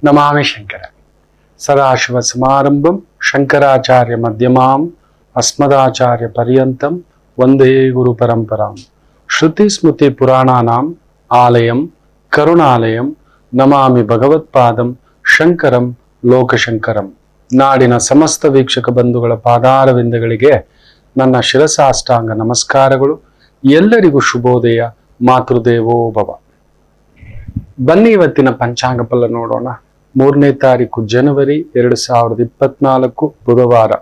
ನಮಾಮಿ ಶಂಕರ. ಸದಾಶಿವ ಸಮಾರಂಭಂ ಶಂಕರಾಚಾರ್ಯ ಮಧ್ಯಮಾಂ ಅಸ್ಮದಾಚಾರ್ಯ ಪರ್ಯಂತಂ ವಂದೇ ಗುರು ಪರಂಪರಾಂ. ಶ್ರುತಿ ಸ್ಮೃತಿ ಪುರಾಣಾನಾಂ ಆಲಯಂ ಕರುಣಾಲಯಂ ನಮಾಮಿ ಭಗವತ್ಪಾದಂ ಶಂಕರಂ ಲೋಕಶಂಕರಂ. ನಾಡಿನ ಸಮಸ್ತ ವೀಕ್ಷಕ ಬಂಧುಗಳ ಪಾದಾರವಿಂದಗಳಿಗೆ ನನ್ನ ಶಿರಸಾಷ್ಟಾಂಗ ನಮಸ್ಕಾರಗಳು. ಎಲ್ಲರಿಗೂ ಶುಭೋದಯ. ಮಾತೃದೇವೋ ಭವ. ಬನ್ನಿ ಇವತ್ತಿನ ಪಂಚಾಂಗ ಫಲ ನೋಡೋಣ. 3ನೇ ತಾರೀಕು ಜನವರಿ 2024 ಬುಧವಾರ.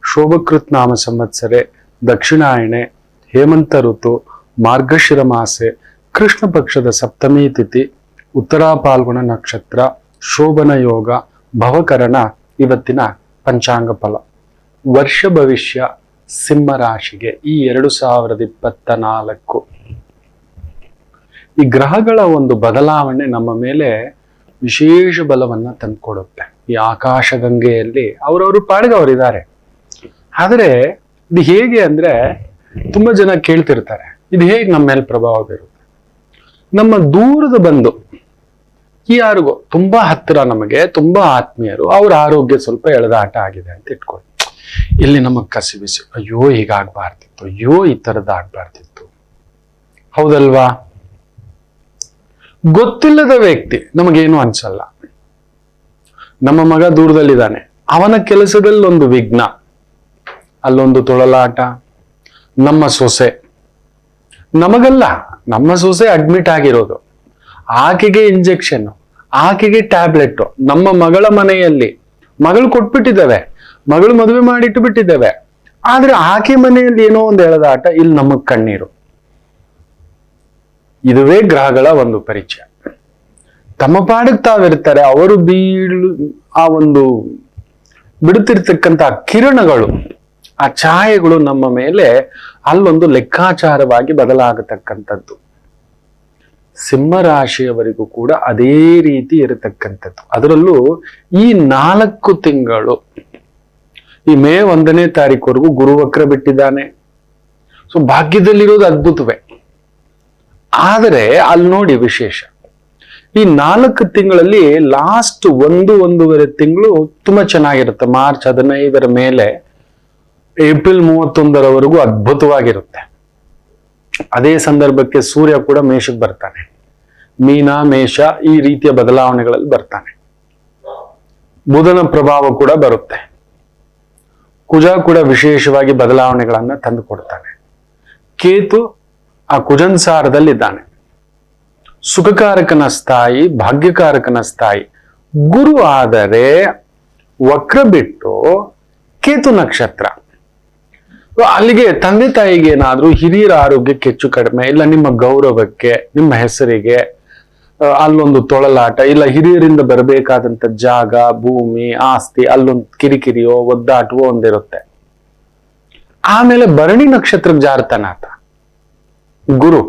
ಶೋಭಕೃತ್ ನಾಮ ಸಂವತ್ಸರೆ, ದಕ್ಷಿಣಾಯಣೆ, ಹೇಮಂತ ಋತು, ಮಾರ್ಗಶಿರ ಮಾಸೆ, ಕೃಷ್ಣ ಪಕ್ಷದ ಸಪ್ತಮಿ ತಿಥಿ, ಉತ್ತರಾ ಪಾಲ್ಗುಣ ನಕ್ಷತ್ರ, ಶೋಭನ ಯೋಗ, ಭವಕರಣ. ಇವತ್ತಿನ ಪಂಚಾಂಗ ಫಲ. ವರ್ಷ ಭವಿಷ್ಯ ಸಿಂಹ ರಾಶಿಗೆ ಈ 2024 ಈ ಗ್ರಹಗಳ ಒಂದು ಬದಲಾವಣೆ ನಮ್ಮ ಮೇಲೆ ವಿಶೇಷ ಬಲವನ್ನ ತಂದುಕೊಡುತ್ತೆ. ಈ ಆಕಾಶ ಗಂಗೆಯಲ್ಲಿ ಅವರವರು ಪಾಡಿಗೆ ಅವರಿದ್ದಾರೆ. ಆದರೆ ಇದು ಹೇಗೆ ಅಂದ್ರೆ ತುಂಬಾ ಜನ ಕೇಳ್ತಿರ್ತಾರೆ, ಇದು ಹೇಗೆ ನಮ್ಮ ಮೇಲೆ ಪ್ರಭಾವ ಬೀರುತ್ತೆ? ನಮ್ಮ ದೂರದ ಬಂಧು ಯಾರಿಗೋ ತುಂಬಾ ಹತ್ತಿರ, ನಮಗೆ ತುಂಬಾ ಆತ್ಮೀಯರು, ಅವ್ರ ಆರೋಗ್ಯ ಸ್ವಲ್ಪ ಎಳೆದಾಟ ಆಗಿದೆ ಅಂತ ಇಟ್ಕೊಳ್ಳಿ. ಇಲ್ಲಿ ನಮಗ್ ಕಸಿಬಿಸಿ, ಅಯ್ಯೋ ಹೀಗಾಗ್ಬಾರ್ದಿತ್ತು, ಅಯ್ಯೋ ಈ ತರದಾಗ್ಬಾರ್ದಿತ್ತು, ಹೌದಲ್ವಾ? ಗೊತ್ತಿಲ್ಲದ ವ್ಯಕ್ತಿ ನಮಗೇನು ಅನ್ಸಲ್ಲ. ನಮ್ಮ ಮಗ ದೂರದಲ್ಲಿದ್ದಾನೆ, ಅವನ ಕೆಲಸದಲ್ಲಿ ಒಂದು ವಿಘ್ನ, ಅಲ್ಲೊಂದು ತೊಳಲಾಟ. ನಮ್ಮ ಸೊಸೆ, ನಮಗಲ್ಲ, ನಮ್ಮ ಸೊಸೆ ಅಡ್ಮಿಟ್ ಆಗಿರೋದು, ಆಕೆಗೆ ಇಂಜೆಕ್ಷನ್, ಆಕೆಗೆ ಟ್ಯಾಬ್ಲೆಟ್. ನಮ್ಮ ಮಗಳ ಮನೆಯಲ್ಲಿ ಮಗಳು ಕೊಟ್ಬಿಟ್ಟಿದ್ದೇವೆ, ಮಗಳು ಮದುವೆ ಮಾಡಿಟ್ಟು ಬಿಟ್ಟಿದ್ದೇವೆ, ಆದ್ರೆ ಆಕೆ ಮನೆಯಲ್ಲಿ ಏನೋ ಒಂದು ಎಳೆದಾಟ, ಇಲ್ಲಿ ನಮಗ್ ಕಣ್ಣೀರು. ಇದುವೇ ಗ್ರಹಗಳ ಒಂದು ಪರಿಚಯ. ತಮ್ಮ ಪಾಡಿಗೆ ತಾವಿರ್ತಾರೆ, ಅವರು ಆ ಒಂದು ಬಿಡುತ್ತಿರ್ತಕ್ಕಂಥ ಕಿರಣಗಳು, ಆ ಛಾಯೆಗಳು ನಮ್ಮ ಮೇಲೆ ಅಲ್ಲೊಂದು ಲೆಕ್ಕಾಚಾರವಾಗಿ ಬದಲಾಗತಕ್ಕಂಥದ್ದು. ಸಿಂಹ ರಾಶಿಯವರಿಗೂ ಕೂಡ ಅದೇ ರೀತಿ ಇರತಕ್ಕಂಥದ್ದು. ಅದರಲ್ಲೂ ಈ 4 ತಿಂಗಳು, ಈ ಮೇ 1ನೇ ತಾರೀಕುವರೆಗೂ ಗುರುವಕ್ರ ಬಿಟ್ಟಿದ್ದಾನೆ. ಸೊ ಭಾಗ್ಯದಲ್ಲಿರೋದು ಅದ್ಭುತವೇ. ಆದರೆ ಅಲ್ಲಿ ನೋಡಿ ವಿಶೇಷ, ಈ 4 ತಿಂಗಳಲ್ಲಿ ಲಾಸ್ಟ್ 1-1.5 ತಿಂಗಳು ತುಂಬಾ ಚೆನ್ನಾಗಿರುತ್ತೆ. ಮಾರ್ಚ್ 15ರ ಮೇಲೆ ಏಪ್ರಿಲ್ 31ರವರೆಗೂ ಅದ್ಭುತವಾಗಿರುತ್ತೆ. ಅದೇ ಸಂದರ್ಭಕ್ಕೆ ಸೂರ್ಯ ಕೂಡ ಮೇಷಕ್ಕೆ ಬರ್ತಾನೆ, ಮೀನ ಮೇಷ ಈ ರೀತಿಯ ಬದಲಾವಣೆಗಳಲ್ಲಿ ಬರ್ತಾನೆ. ಬುಧನ ಪ್ರಭಾವ ಕೂಡ ಬರುತ್ತೆ. ಕುಜ ಕೂಡ ವಿಶೇಷವಾಗಿ ಬದಲಾವಣೆಗಳನ್ನ ತಂದು ಕೊಡ್ತಾನೆ. ಕೇತು ಆ ಕುಜನ್ ಸಾರದಲ್ಲಿದ್ದಾನೆ. ಸುಖಕಾರಕನ ಸ್ಥಾಯಿ, ಭಾಗ್ಯಕಾರಕನ ಸ್ಥಾಯಿ. ಗುರು ಆದರೆ ವಕ್ರ ಬಿಟ್ಟು ಕೇತು ನಕ್ಷತ್ರ. ಅಲ್ಲಿಗೆ ತಂದೆ ತಾಯಿಗೆ ಏನಾದ್ರೂ ಹಿರಿಯರ ಆರೋಗ್ಯಕ್ಕೆ ಹೆಚ್ಚು ಕಡಿಮೆ, ಇಲ್ಲ ನಿಮ್ಮ ಗೌರವಕ್ಕೆ, ನಿಮ್ಮ ಹೆಸರಿಗೆ ಅಲ್ಲೊಂದು ತೊಳಲಾಟ, ಇಲ್ಲ ಹಿರಿಯರಿಂದ ಬರಬೇಕಾದಂತ ಜಾಗ, ಭೂಮಿ, ಆಸ್ತಿ, ಅಲ್ಲೊಂದು ಕಿರಿಕಿರಿಯೋ ಒದ್ದಾಟವೋ ಒಂದಿರುತ್ತೆ. ಆಮೇಲೆ ಭರಣಿ ನಕ್ಷತ್ರಕ್ಕೆ ಜಾರ್ತಾನೆ ಆತ ಗುರು,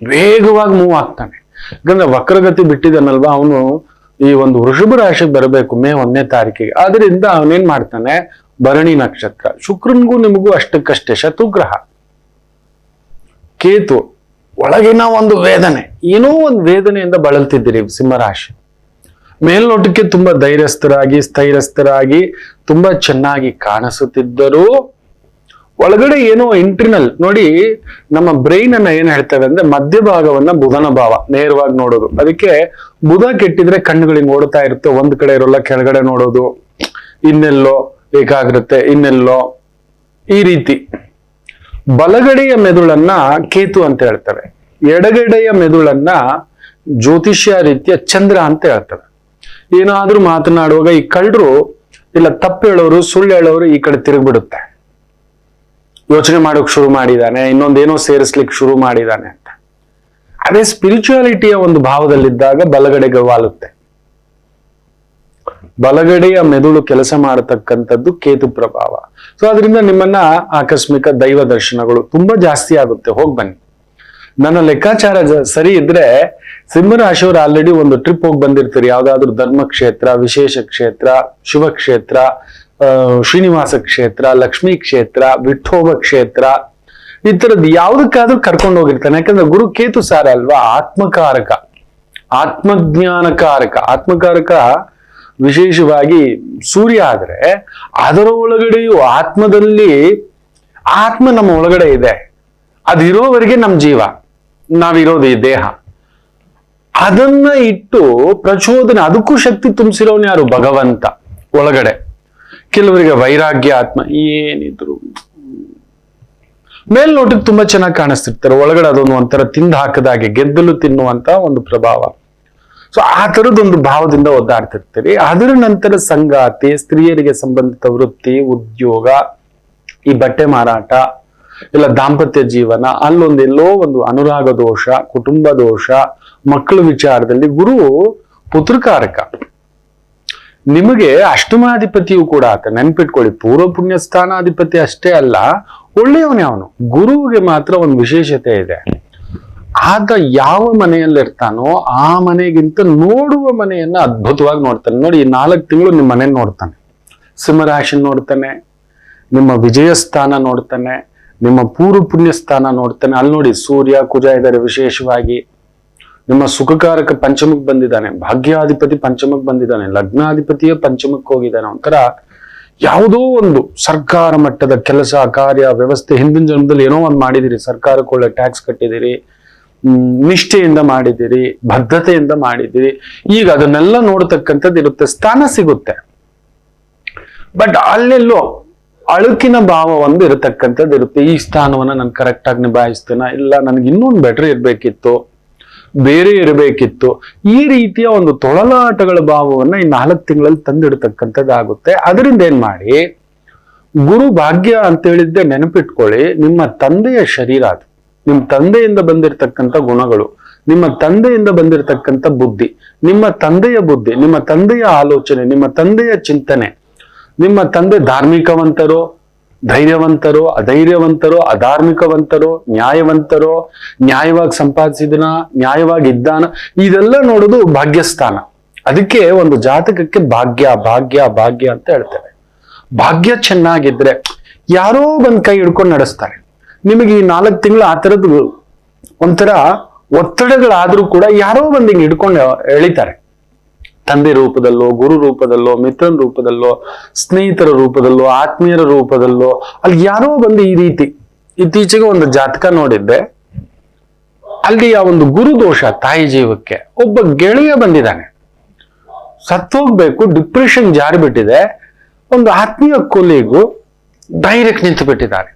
ವೇಗವಾಗಿ ಮೂವ್ ಆಗ್ತಾನೆ. ಯಾಕಂದ್ರೆ ವಕ್ರಗತಿ ಬಿಟ್ಟಿದ್ದಾನಲ್ವಾ, ಅವನು ಈ ಒಂದು ವೃಷಭ ರಾಶಿಗೆ ಬರಬೇಕು ಮೇ 1ನೇ ತಾರೀಕಿಗೆ. ಆದ್ರಿಂದ ಅವನೇನ್ ಮಾಡ್ತಾನೆ, ಭರಣಿ ನಕ್ಷತ್ರ. ಶುಕ್ರನ್ಗೂ ನಿಮಗೂ ಅಷ್ಟಕ್ಕಷ್ಟೇ ಶತ್ರುಗ್ರಹ. ಕೇತು ಒಳಗಿನ ಒಂದು ವೇದನೆ, ಏನೋ ಒಂದು ವೇದನೆಯಿಂದ ಬಳಲ್ತಿದ್ದೀರಿ ಸಿಂಹರಾಶಿ. ಮೇಲ್ನೋಟಕ್ಕೆ ತುಂಬಾ ಧೈರ್ಯಸ್ಥರಾಗಿ ಸ್ಥೈರ್ಯಸ್ಥರಾಗಿ ತುಂಬಾ ಚೆನ್ನಾಗಿ ಕಾಣಿಸುತ್ತಿದ್ದರೂ ಒಳಗಡೆ ಏನೋ ಇಂಟರ್ನಲ್ ನೋಡಿ. ನಮ್ಮ ಬ್ರೈನ್ ಅನ್ನ ಏನ್ ಹೇಳ್ತೇವೆ ಅಂದ್ರೆ ಮಧ್ಯಭಾಗವನ್ನ ಬುಧನ ಭಾವ ನೇರವಾಗಿ ನೋಡೋದು. ಅದಕ್ಕೆ ಬುಧ ಕೆಟ್ಟಿದ್ರೆ ಕಣ್ಣುಗಳಿಗೆ ಓಡ್ತಾ ಇರುತ್ತೆ, ಒಂದ್ ಕಡೆ ಇರೋಲ್ಲ, ಕೆಳಗಡೆ ನೋಡೋದು, ಇನ್ನೆಲ್ಲೋ ಏಕಾಗ್ರತೆ, ಇನ್ನೆಲ್ಲೋ ಈ ರೀತಿ. ಬಲಗಡೆಯ ಮೆದುಳನ್ನ ಕೇತು ಅಂತ ಹೇಳ್ತವೆ, ಎಡಗಡೆಯ ಮೆದುಳನ್ನ ಜ್ಯೋತಿಷ್ಯ ರೀತಿಯ ಚಂದ್ರ ಅಂತ ಹೇಳ್ತವೆ. ಏನಾದ್ರೂ ಮಾತನಾಡುವಾಗ ಈ ಕಳ್ಳರು ಇಲ್ಲ ತಪ್ಪು ಹೇಳೋರು, ಸುಳ್ಳು ಹೇಳೋರು ಈ ಕಡೆ ತಿರುಗ್ಬಿಡುತ್ತೆ. ಯೋಚನೆ ಮಾಡೋಕ್ ಶುರು ಮಾಡಿದಾನೆ, ಇನ್ನೊಂದೇನೋ ಸೇರಿಸ್ಲಿಕ್ಕೆ ಶುರು ಮಾಡಿದಾನೆ ಅಂತ. ಅದೇ ಸ್ಪಿರಿಚುಯಾಲಿಟಿಯ ಒಂದು ಭಾವದಲ್ಲಿದ್ದಾಗ ಬಲಗಡೆಗೆ ವಾಲುತ್ತೆ. ಬಲಗಡೆಯ ಮೆದುಳು ಕೆಲಸ ಮಾಡತಕ್ಕಂಥದ್ದು ಕೇತು ಪ್ರಭಾವ. ಸೊ ಅದರಿಂದ ನಿಮ್ಮನ್ನ ಆಕಸ್ಮಿಕ ದೈವ ದರ್ಶನಗಳು ತುಂಬಾ ಜಾಸ್ತಿ ಆಗುತ್ತೆ. ಹೋಗಿ ಬನ್ನಿ. ನನ್ನ ಲೆಕ್ಕಾಚಾರ ಸರಿ ಇದ್ರೆ ಸಿಂಹರಾಶಿಯವರು ಆಲ್ರೆಡಿ ಒಂದು ಟ್ರಿಪ್ ಹೋಗಿ ಬಂದಿರ್ತೀರಿ. ಯಾವ್ದಾದ್ರು ಧರ್ಮಕ್ಷೇತ್ರ, ವಿಶೇಷ ಕ್ಷೇತ್ರ, ಶಿವಕ್ಷೇತ್ರ, ಶ್ರೀನಿವಾಸ ಕ್ಷೇತ್ರ, ಲಕ್ಷ್ಮೀ ಕ್ಷೇತ್ರ, ವಿಠೋಬ ಕ್ಷೇತ್ರ, ಈ ತರದ್ ಯಾವ್ದಕ್ಕಾದ್ರೂ ಕರ್ಕೊಂಡು ಹೋಗಿರ್ತಾನೆ. ಯಾಕಂದ್ರೆ ಗುರು ಕೇತು ಸಾರ ಅಲ್ವಾ, ಆತ್ಮಕಾರಕ, ಆತ್ಮಜ್ಞಾನಕಾರಕ. ಆತ್ಮಕಾರಕ ವಿಶೇಷವಾಗಿ ಸೂರ್ಯ ಆದ್ರೆ ಅದರ ಒಳಗಡೆಯೂ ಆತ್ಮದಲ್ಲಿ ಆತ್ಮ ನಮ್ಮ ಒಳಗಡೆ ಇದೆ. ಅದಿರೋವರೆಗೆ ನಮ್ಮ ಜೀವ, ನಾವಿರೋದು ಈ ದೇಹ. ಅದನ್ನ ಇಟ್ಟು ಪ್ರಚೋದನೆ, ಅದಕ್ಕೂ ಶಕ್ತಿ ತುಂಬಿಸಿರೋನು ಯಾರು? ಭಗವಂತ ಒಳಗಡೆ. ಕೆಲವರಿಗೆ ವೈರಾಗ್ಯ ಆತ್ಮ ಏನಿದ್ರು ಮೇಲ್ನೋಟಕ್ಕೆ ತುಂಬಾ ಚೆನ್ನಾಗಿ ಕಾಣಿಸ್ತಿರ್ತಾರೆ, ಒಳಗಡೆ ಅದೊಂದು ಒಂಥರ ತಿಂದು ಹಾಕದಾಗೆ, ಗೆದ್ದಲು ತಿನ್ನುವಂತ ಒಂದು ಪ್ರಭಾವ. ಸೊ ಆ ತರದೊಂದು ಭಾವದಿಂದ ಒದ್ದಾಡ್ತಿರ್ತೀರಿ. ಅದರ ನಂತರ ಸಂಗಾತಿ, ಸ್ತ್ರೀಯರಿಗೆ ಸಂಬಂಧಿತ ವೃತ್ತಿ, ಉದ್ಯೋಗ, ಈ ಬಟ್ಟೆ ಮಾರಾಟ, ಇಲ್ಲ ದಾಂಪತ್ಯ ಜೀವನ, ಎಲ್ಲೋ ಒಂದು ಅನುರಾಗ ದೋಷ, ಕುಟುಂಬ ದೋಷ, ಮಕ್ಕಳ ವಿಚಾರದಲ್ಲಿ ಗುರು ಪುತ್ರಕಾರಕ. ನಿಮಗೆ ಅಷ್ಟಮಾಧಿಪತಿಯು ಕೂಡ ಆತ, ನೆನ್ಪಿಟ್ಕೊಳ್ಳಿ. ಪೂರ್ವ ಪುಣ್ಯ ಸ್ಥಾನಾಧಿಪತಿ ಅಷ್ಟೇ ಅಲ್ಲ, ಒಳ್ಳೆಯವನೇ ಅವನು. ಗುರುವಿಗೆ ಮಾತ್ರ ಒಂದು ವಿಶೇಷತೆ ಇದೆ. ಆತ ಯಾವ ಮನೆಯಲ್ಲಿರ್ತಾನೋ ಆ ಮನೆಗಿಂತ ನೋಡುವ ಮನೆಯನ್ನ ಅದ್ಭುತವಾಗಿ ನೋಡ್ತಾನೆ. ನೋಡಿ, ಈ 4 ತಿಂಗಳು ನಿಮ್ಮ ಮನೆ ನೋಡ್ತಾನೆ, ಸಿಂಹರಾಶಿ ನೋಡ್ತಾನೆ, ನಿಮ್ಮ ವಿಜಯ ಸ್ಥಾನ ನೋಡ್ತಾನೆ, ನಿಮ್ಮ ಪೂರ್ವ ಪುಣ್ಯ ಸ್ಥಾನ ನೋಡ್ತಾನೆ. ಅಲ್ಲಿ ನೋಡಿ ಸೂರ್ಯ ಕುಜ ಇದ್ದಾರೆ. ವಿಶೇಷವಾಗಿ ನಿಮ್ಮ ಸುಖಕಾರಕ ಪಂಚಮಕ್ಕೆ ಬಂದಿದ್ದಾನೆ, ಭಾಗ್ಯಾಧಿಪತಿ ಪಂಚಮಕ್ಕೆ ಬಂದಿದ್ದಾನೆ, ಲಗ್ನಾಧಿಪತಿಯೇ ಪಂಚಮಕ್ಕೆ ಹೋಗಿದ್ದಾನೆ. ಒಂಥರ ಯಾವುದೋ ಒಂದು ಸರ್ಕಾರ ಮಟ್ಟದ ಕೆಲಸ ಕಾರ್ಯ ವ್ಯವಸ್ಥೆ, ಹಿಂದಿನ ಜನ್ಮದಲ್ಲಿ ಏನೋ ಒಂದು ಮಾಡಿದಿರಿ, ಸರ್ಕಾರಕ್ಕೆ ಒಳ್ಳೆ ಟ್ಯಾಕ್ಸ್ ಕಟ್ಟಿದಿರಿ, ನಿಷ್ಠೆಯಿಂದ ಮಾಡಿದಿರಿ, ಬದ್ಧತೆಯಿಂದ ಮಾಡಿದಿರಿ. ಈಗ ಅದನ್ನೆಲ್ಲ ನೋಡ್ತಕ್ಕಂಥದ್ದು ಇರುತ್ತೆ, ಸ್ಥಾನ ಸಿಗುತ್ತೆ. ಬಟ್ ಅಲ್ಲೆಲ್ಲೋ ಅಳುಕಿನ ಭಾವ ಒಂದು ಇರತಕ್ಕಂಥದ್ದು ಇರುತ್ತೆ. ಈ ಸ್ಥಾನವನ್ನ ನಾನು ಕರೆಕ್ಟ್ ಆಗಿ ನಿಭಾಯಿಸ್ತೇನೆ, ಇಲ್ಲ ನನಗೆ ಇನ್ನೊಂದು ಬೆಟರ್ ಇರ್ಬೇಕಿತ್ತು, ಬೇರೆ ಇರಬೇಕಿತ್ತು. ಈ ರೀತಿಯ ಒಂದು ತೊಳಲಾಟಗಳ ಭಾವವನ್ನ ಈ 4 ತಿಂಗಳಲ್ಲಿ ತಂದಿಡ್ತಕ್ಕಂಥದ್ದಾಗುತ್ತೆ. ಅದರಿಂದ ಏನ್ ಮಾಡಿ, ಗುರು ಭಾಗ್ಯ ಅಂತ ಹೇಳಿದ್ದೆ ನೆನಪಿಟ್ಕೊಳ್ಳಿ. ನಿಮ್ಮ ತಂದೆಯ ಶರೀರ ಅದು, ನಿಮ್ಮ ತಂದೆಯಿಂದ ಬಂದಿರತಕ್ಕಂಥ ಗುಣಗಳು, ನಿಮ್ಮ ತಂದೆಯಿಂದ ಬಂದಿರತಕ್ಕಂಥ ಬುದ್ಧಿ, ನಿಮ್ಮ ತಂದೆಯ ಬುದ್ಧಿ, ನಿಮ್ಮ ತಂದೆಯ ಆಲೋಚನೆ, ನಿಮ್ಮ ತಂದೆಯ ಚಿಂತನೆ. ನಿಮ್ಮ ತಂದೆ ಧಾರ್ಮಿಕವಂತರೋ, ಧೈರ್ಯವಂತರೋ, ಅಧೈರ್ಯವಂತರೋ, ಅಧಾರ್ಮಿಕವಂತರೋ, ನ್ಯಾಯವಂತರೋ, ನ್ಯಾಯವಾಗಿ ಸಂಪಾದಿಸಿದನ, ನ್ಯಾಯವಾಗಿ ಇದ್ದಾನ, ಇದೆಲ್ಲ ನೋಡೋದು ಭಾಗ್ಯಸ್ಥಾನ. ಅದಕ್ಕೆ ಒಂದು ಜಾತಕಕ್ಕೆ ಭಾಗ್ಯ ಭಾಗ್ಯ ಭಾಗ್ಯ ಅಂತ ಹೇಳ್ತೇವೆ. ಭಾಗ್ಯ ಚೆನ್ನಾಗಿದ್ರೆ ಯಾರೋ ಬಂದ್ ಕೈ ಹಿಡ್ಕೊಂಡು ನಡೆಸ್ತಾರೆ. ನಿಮಗೆ ಈ 4 ತಿಂಗಳು ಆ ಥರದ್ದು ಒಂಥರ ಒತ್ತಡಗಳಾದ್ರೂ ಕೂಡ ಯಾರೋ ಬಂದು ಹಿಂಗೆ ಹಿಡ್ಕೊಂಡು ಎಳಿತಾರೆ. ತಂದೆ ರೂಪದಲ್ಲೋ, ಗುರು ರೂಪದಲ್ಲೋ, ಮಿತ್ರನ ರೂಪದಲ್ಲೋ, ಸ್ನೇಹಿತರ ರೂಪದಲ್ಲೋ, ಆತ್ಮೀಯರ ರೂಪದಲ್ಲೋ, ಅಲ್ಲಿ ಯಾರೋ ಬಂದು ಈ ರೀತಿ. ಇತ್ತೀಚೆಗೆ ಒಂದು ಜಾತಕ ನೋಡಿದ್ದೆ, ಅಲ್ಲಿ ಆ ಒಂದು ಗುರು ದೋಷ ತಾಯಿ ಜೀವಕ್ಕೆ ಒಬ್ಬ ಗೆಳೆಯ ಬಂದಿದ್ದಾನೆ, ಸತ್ತೋಗ್ಬೇಕು, ಡಿಪ್ರೆಷನ್ ಜಾರಿ ಬಿಟ್ಟಿದೆ. ಒಂದು ಆತ್ಮೀಯ ಕೊಲಿಗೂ ಡೈರೆಕ್ಟ್ ನಿಂತು ಬಿಟ್ಟಿದ್ದಾರೆ.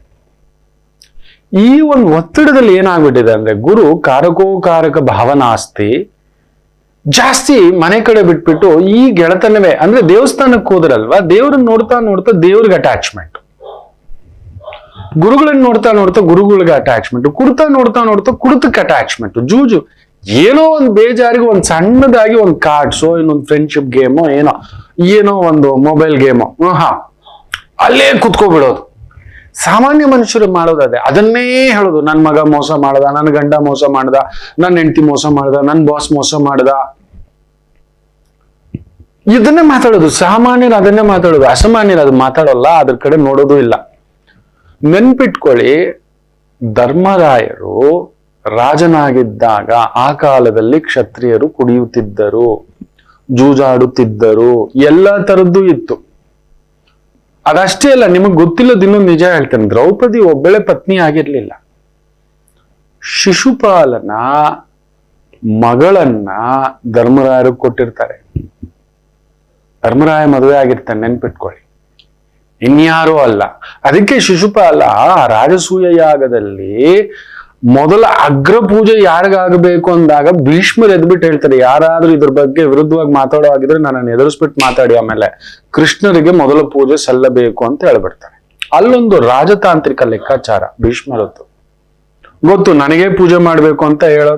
ಈ ಒಂದು ಒತ್ತಡದಲ್ಲಿ ಏನಾಗ್ಬಿಟ್ಟಿದೆ ಅಂದ್ರೆ, ಗುರು ಕಾರಕ ಭಾವನಾಸ್ತಿ ಜಾಸ್ತಿ ಮನೆ ಕಡೆ ಬಿಟ್ಬಿಟ್ಟು ಈ ಗೆಳತನವೇ ಅಂದ್ರೆ ದೇವಸ್ಥಾನಕ್ಕೆ ಹೋದ್ರಲ್ವಾ, ದೇವ್ರನ್ನ ನೋಡ್ತಾ ನೋಡ್ತಾ ದೇವ್ರಿಗೆ ಅಟ್ಯಾಚ್ಮೆಂಟ್, ಗುರುಗಳನ್ನ ನೋಡ್ತಾ ನೋಡ್ತಾ ಗುರುಗಳಿಗೆ ಅಟ್ಯಾಚ್ಮೆಂಟ್, ಕುಡ್ತಾ ನೋಡ್ತಾ ನೋಡ್ತಾ ಕುಡಿತಕ್ಕೆ ಅಟ್ಯಾಚ್ಮೆಂಟ್, ಜೂಜು ಏನೋ ಒಂದು ಬೇಜಾರಿಗೆ ಒಂದು ಸಣ್ಣದಾಗಿ ಒಂದು ಕಾರ್ಡ್ಸೋ, ಇನ್ನೊಂದು ಫ್ರೆಂಡ್ಶಿಪ್ ಗೇಮೋ, ಏನೋ ಒಂದು ಮೊಬೈಲ್ ಗೇಮೋ, ಅಲ್ಲೇ ಕುತ್ಕೋಬಿಡೋದು. ಸಾಮಾನ್ಯ ಮನುಷ್ಯರು ಮಾಡೋದೇ, ಅದನ್ನೇ ಹೇಳೋದು. ನನ್ನ ಮಗ ಮೋಸ ಮಾಡ್ದ, ನನ್ನ ಗಂಡ ಮೋಸ ಮಾಡ್ದ, ನನ್ನ ಹೆಂಡತಿ ಮೋಸ ಮಾಡ್ದ, ನನ್ನ ಬಾಸ್ ಮೋಸ ಮಾಡ್ದ, ಇದನ್ನೇ ಮಾತಾಡೋದು. ಸಾಮಾನ್ಯರು ಅದನ್ನೇ ಮಾತಾಡೋದು, ಅಸಾಮಾನ್ಯರು ಅದು ಮಾತಾಡೋಲ್ಲ, ಅದ್ರ ಕಡೆ ನೋಡೋದು ಇಲ್ಲ. ನೆನ್ಪಿಟ್ಕೊಳ್ಳಿ, ಧರ್ಮರಾಯರು ರಾಜನಾಗಿದ್ದಾಗ ಆ ಕಾಲದಲ್ಲಿ ಕ್ಷತ್ರಿಯರು ಕುಡಿಯುತ್ತಿದ್ದರು, ಜೂಜಾಡುತ್ತಿದ್ದರು, ಎಲ್ಲ ತರದ್ದು ಇತ್ತು. ಅದಷ್ಟೇ ಅಲ್ಲ, ನಿಮಗ್ ಗೊತ್ತಿಲ್ಲದ ಇನ್ನೊಂದು ನಿಜ ಹೇಳ್ತೇನೆ. ದ್ರೌಪದಿ ಒಬ್ಬಳೆ ಪತ್ನಿ ಆಗಿರ್ಲಿಲ್ಲ. ಶಿಶುಪಾಲನ ಮಗಳನ್ನ ಧರ್ಮರಾಯರು ಕೊಟ್ಟಿರ್ತಾರೆ. ಧರ್ಮರಾಯ ಮದುವೆ ಆಗಿರ್ತಾನೆ, ನೆನ್ಪಿಟ್ಕೊಳ್ಳಿ, ಇನ್ಯಾರೋ ಅಲ್ಲ. ಅದಕ್ಕೆ ಶಿಶುಪಾಲ ರಾಜಸೂಯ ಯಾಗದಲ್ಲಿ ಮೊದಲ ಅಗ್ರ ಪೂಜೆ ಯಾರಿಗಾಗಬೇಕು ಅಂದಾಗ ಭೀಷ್ಮರು ಎದ್ಬಿಟ್ಟು ಹೇಳ್ತಾರೆ, ಯಾರಾದ್ರೂ ಇದ್ರ ಬಗ್ಗೆ ವಿರುದ್ಧವಾಗಿ ಮಾತಾಡೋ ಆಗಿದ್ರೆ ನನ್ನನ್ನು ಎದುರಿಸ್ಬಿಟ್ಟು ಮಾತಾಡಿ, ಆಮೇಲೆ ಕೃಷ್ಣರಿಗೆ ಮೊದಲ ಪೂಜೆ ಸಲ್ಲಬೇಕು ಅಂತ ಹೇಳ್ಬಿಡ್ತಾರೆ. ಅಲ್ಲೊಂದು ರಾಜತಾಂತ್ರಿಕ ಲೆಕ್ಕಾಚಾರ ಭೀಷ್ಮರದ್ದು ಗೊತ್ತು. ನನಗೇ ಪೂಜೆ ಮಾಡ್ಬೇಕು ಅಂತ ಹೇಳೋ